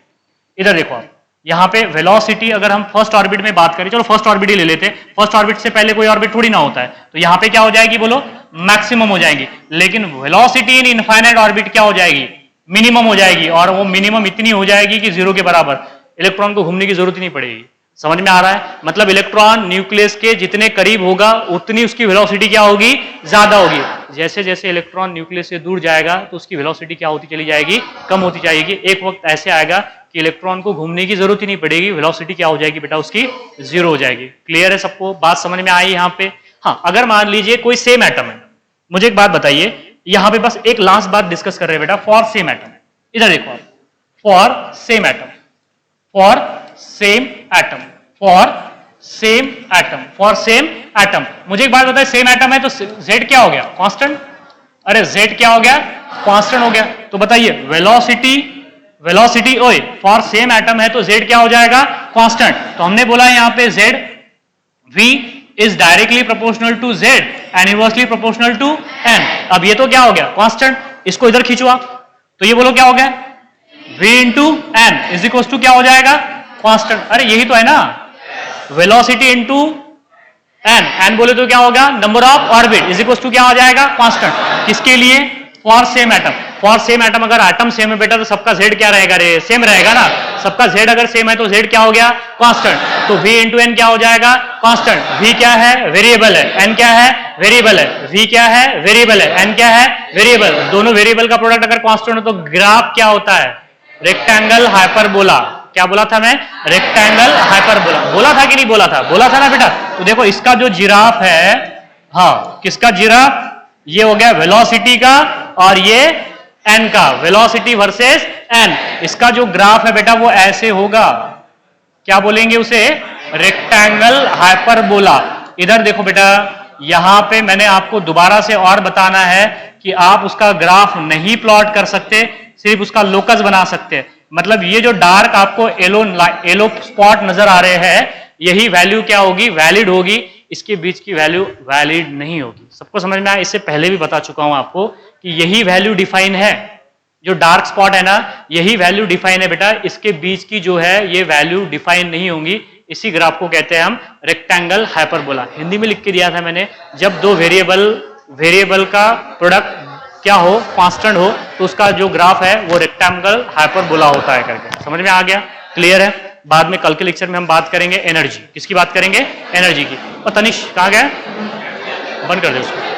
इधर देखो आप, यहां पे वेलोसिटी अगर हम फर्स्ट ऑर्बिट में बात करें, चलो फर्स्ट ऑर्बिट ही ले लेते हैं, फर्स्ट ऑर्बिट से पहले कोई ऑर्बिट थोड़ी ना होता है, तो यहां पे क्या हो जाएगी, बोलो मैक्सिमम हो जाएगी। लेकिन वेलोसिटी इन इनफाइनाइट ऑर्बिट क्या हो जाएगी, मिनिमम हो जाएगी, और वो मिनिमम इतनी हो जाएगी कि जीरो के बराबर, इलेक्ट्रॉन को घूमने की जरूरत ही नहीं पड़ेगी। समझ में आ रहा है। मतलब इलेक्ट्रॉन न्यूक्लियस के जितने करीब होगा उतनी उसकी वेलोसिटी क्या होगी, ज्यादा होगी। जैसे जैसे इलेक्ट्रॉन न्यूक्लियस से दूर जाएगा तो उसकी वेलोसिटी क्या होती चली जाएगी, कम होती जाएगी। एक वक्त ऐसे आएगा कि इलेक्ट्रॉन को घूमने की जरूरत ही नहीं पड़ेगी, वेलोसिटी क्या हो जाएगी बेटा, उसकी जीरो हो जाएगी। क्लियर है सबको, बात समझ में आई यहाँ पे। हाँ, अगर मान लीजिए कोई सेम एटम है, मुझे एक बात बताइए, यहाँ पे बस एक लास्ट बात डिस्कस कर रहे हैं बेटा, फॉर सेम एटम। इधर देखो आप, for same atom, for same atom, for same atom, for same atom. मुझे एक बात बताइए, सेम एटम है तो z क्या हो गया, कांस्टेंट। अरे z क्या हो गया, कांस्टेंट हो गया। तो बताइए वेलोसिटी ओए फॉर सेम एटम है तो z क्या हो जाएगा, कांस्टेंट। तो हमने बोला यहां पे z v is directly proportional to z and inversely proportional to n। अब ये तो क्या हो गया, कांस्टेंट। इसको इधर खींचो आप, तो ये बोलो क्या हो गया, v into n is equal to क्या हो जाएगा, कांस्टेंट। अरे यही तो है ना, वेलोसिटी इंटू n बोले तो क्या होगा, number of orbit is equal to क्या हो जाएगा, कांस्टेंट। किसके लिए, for same atom. For same atom, अगर एटम सेम है बेटा तो सबका z क्या रहेगा, रे सेम रहेगा ना। सबका z अगर सेम है तो z क्या हो गया, कांस्टेंट। तो v इंटू n क्या हो जाएगा, कांस्टेंट। v क्या है, वेरिएबल है, n क्या है, वेरिएबल है, v क्या है, वेरिएबल है, n क्या है, वेरिएबल। दोनों वेरिएबल का प्रोडक्ट अगर कांस्टेंट हो तो ग्राफ क्या होता है, रेक्टेंगल हाइपरबोला। क्या बोला था मैं, रेक्टेंगल हाइपरबोला। बोला था कि नहीं बोला था, बोला था ना बेटा। तो देखो इसका जो जिराफ है, हाँ किसका जिराफ, ये हो गया वेलोसिटी का, और ये n का, वेलोसिटी वर्सेस n। इसका जो ग्राफ है बेटा वो ऐसे होगा, क्या बोलेंगे उसे, रेक्टेंगल हाइपरबोला। इधर देखो बेटा, यहां पे मैंने आपको दोबारा से और बताना है कि आप उसका ग्राफ नहीं प्लॉट कर सकते, सिर्फ उसका लोकस बना सकते हैं। मतलब ये जो डार्क आपको येलो स्पॉट नजर आ रहे हैं, यही वैल्यू क्या होगी, वैलिड होगी। इसके बीच की वैल्यू वैलिड नहीं होगी। सबको समझ में आया? इससे पहले भी बता चुका हूं आपको कि यही वैल्यू डिफाइन है, जो डार्क स्पॉट है ना यही वैल्यू डिफाइन है बेटा, इसके बीच की जो है ये वैल्यू डिफाइन नहीं होंगी। इसी ग्राफ को कहते हैं हम रेक्टेंगल हाइपरबोला। हिंदी में लिख के दिया था मैंने, जब दो वेरिएबल का प्रोडक्ट क्या हो, कांस्टेंट हो, तो उसका जो ग्राफ है वो रेक्टेंगल हाइपरबोला होता है करके। समझ में आ गया? क्लियर है? बाद में कल के लेक्चर में हम बात करेंगे एनर्जी। किसकी बात करेंगे? एनर्जी की। और तनिष कहाँ गया? बंद कर दे उसको।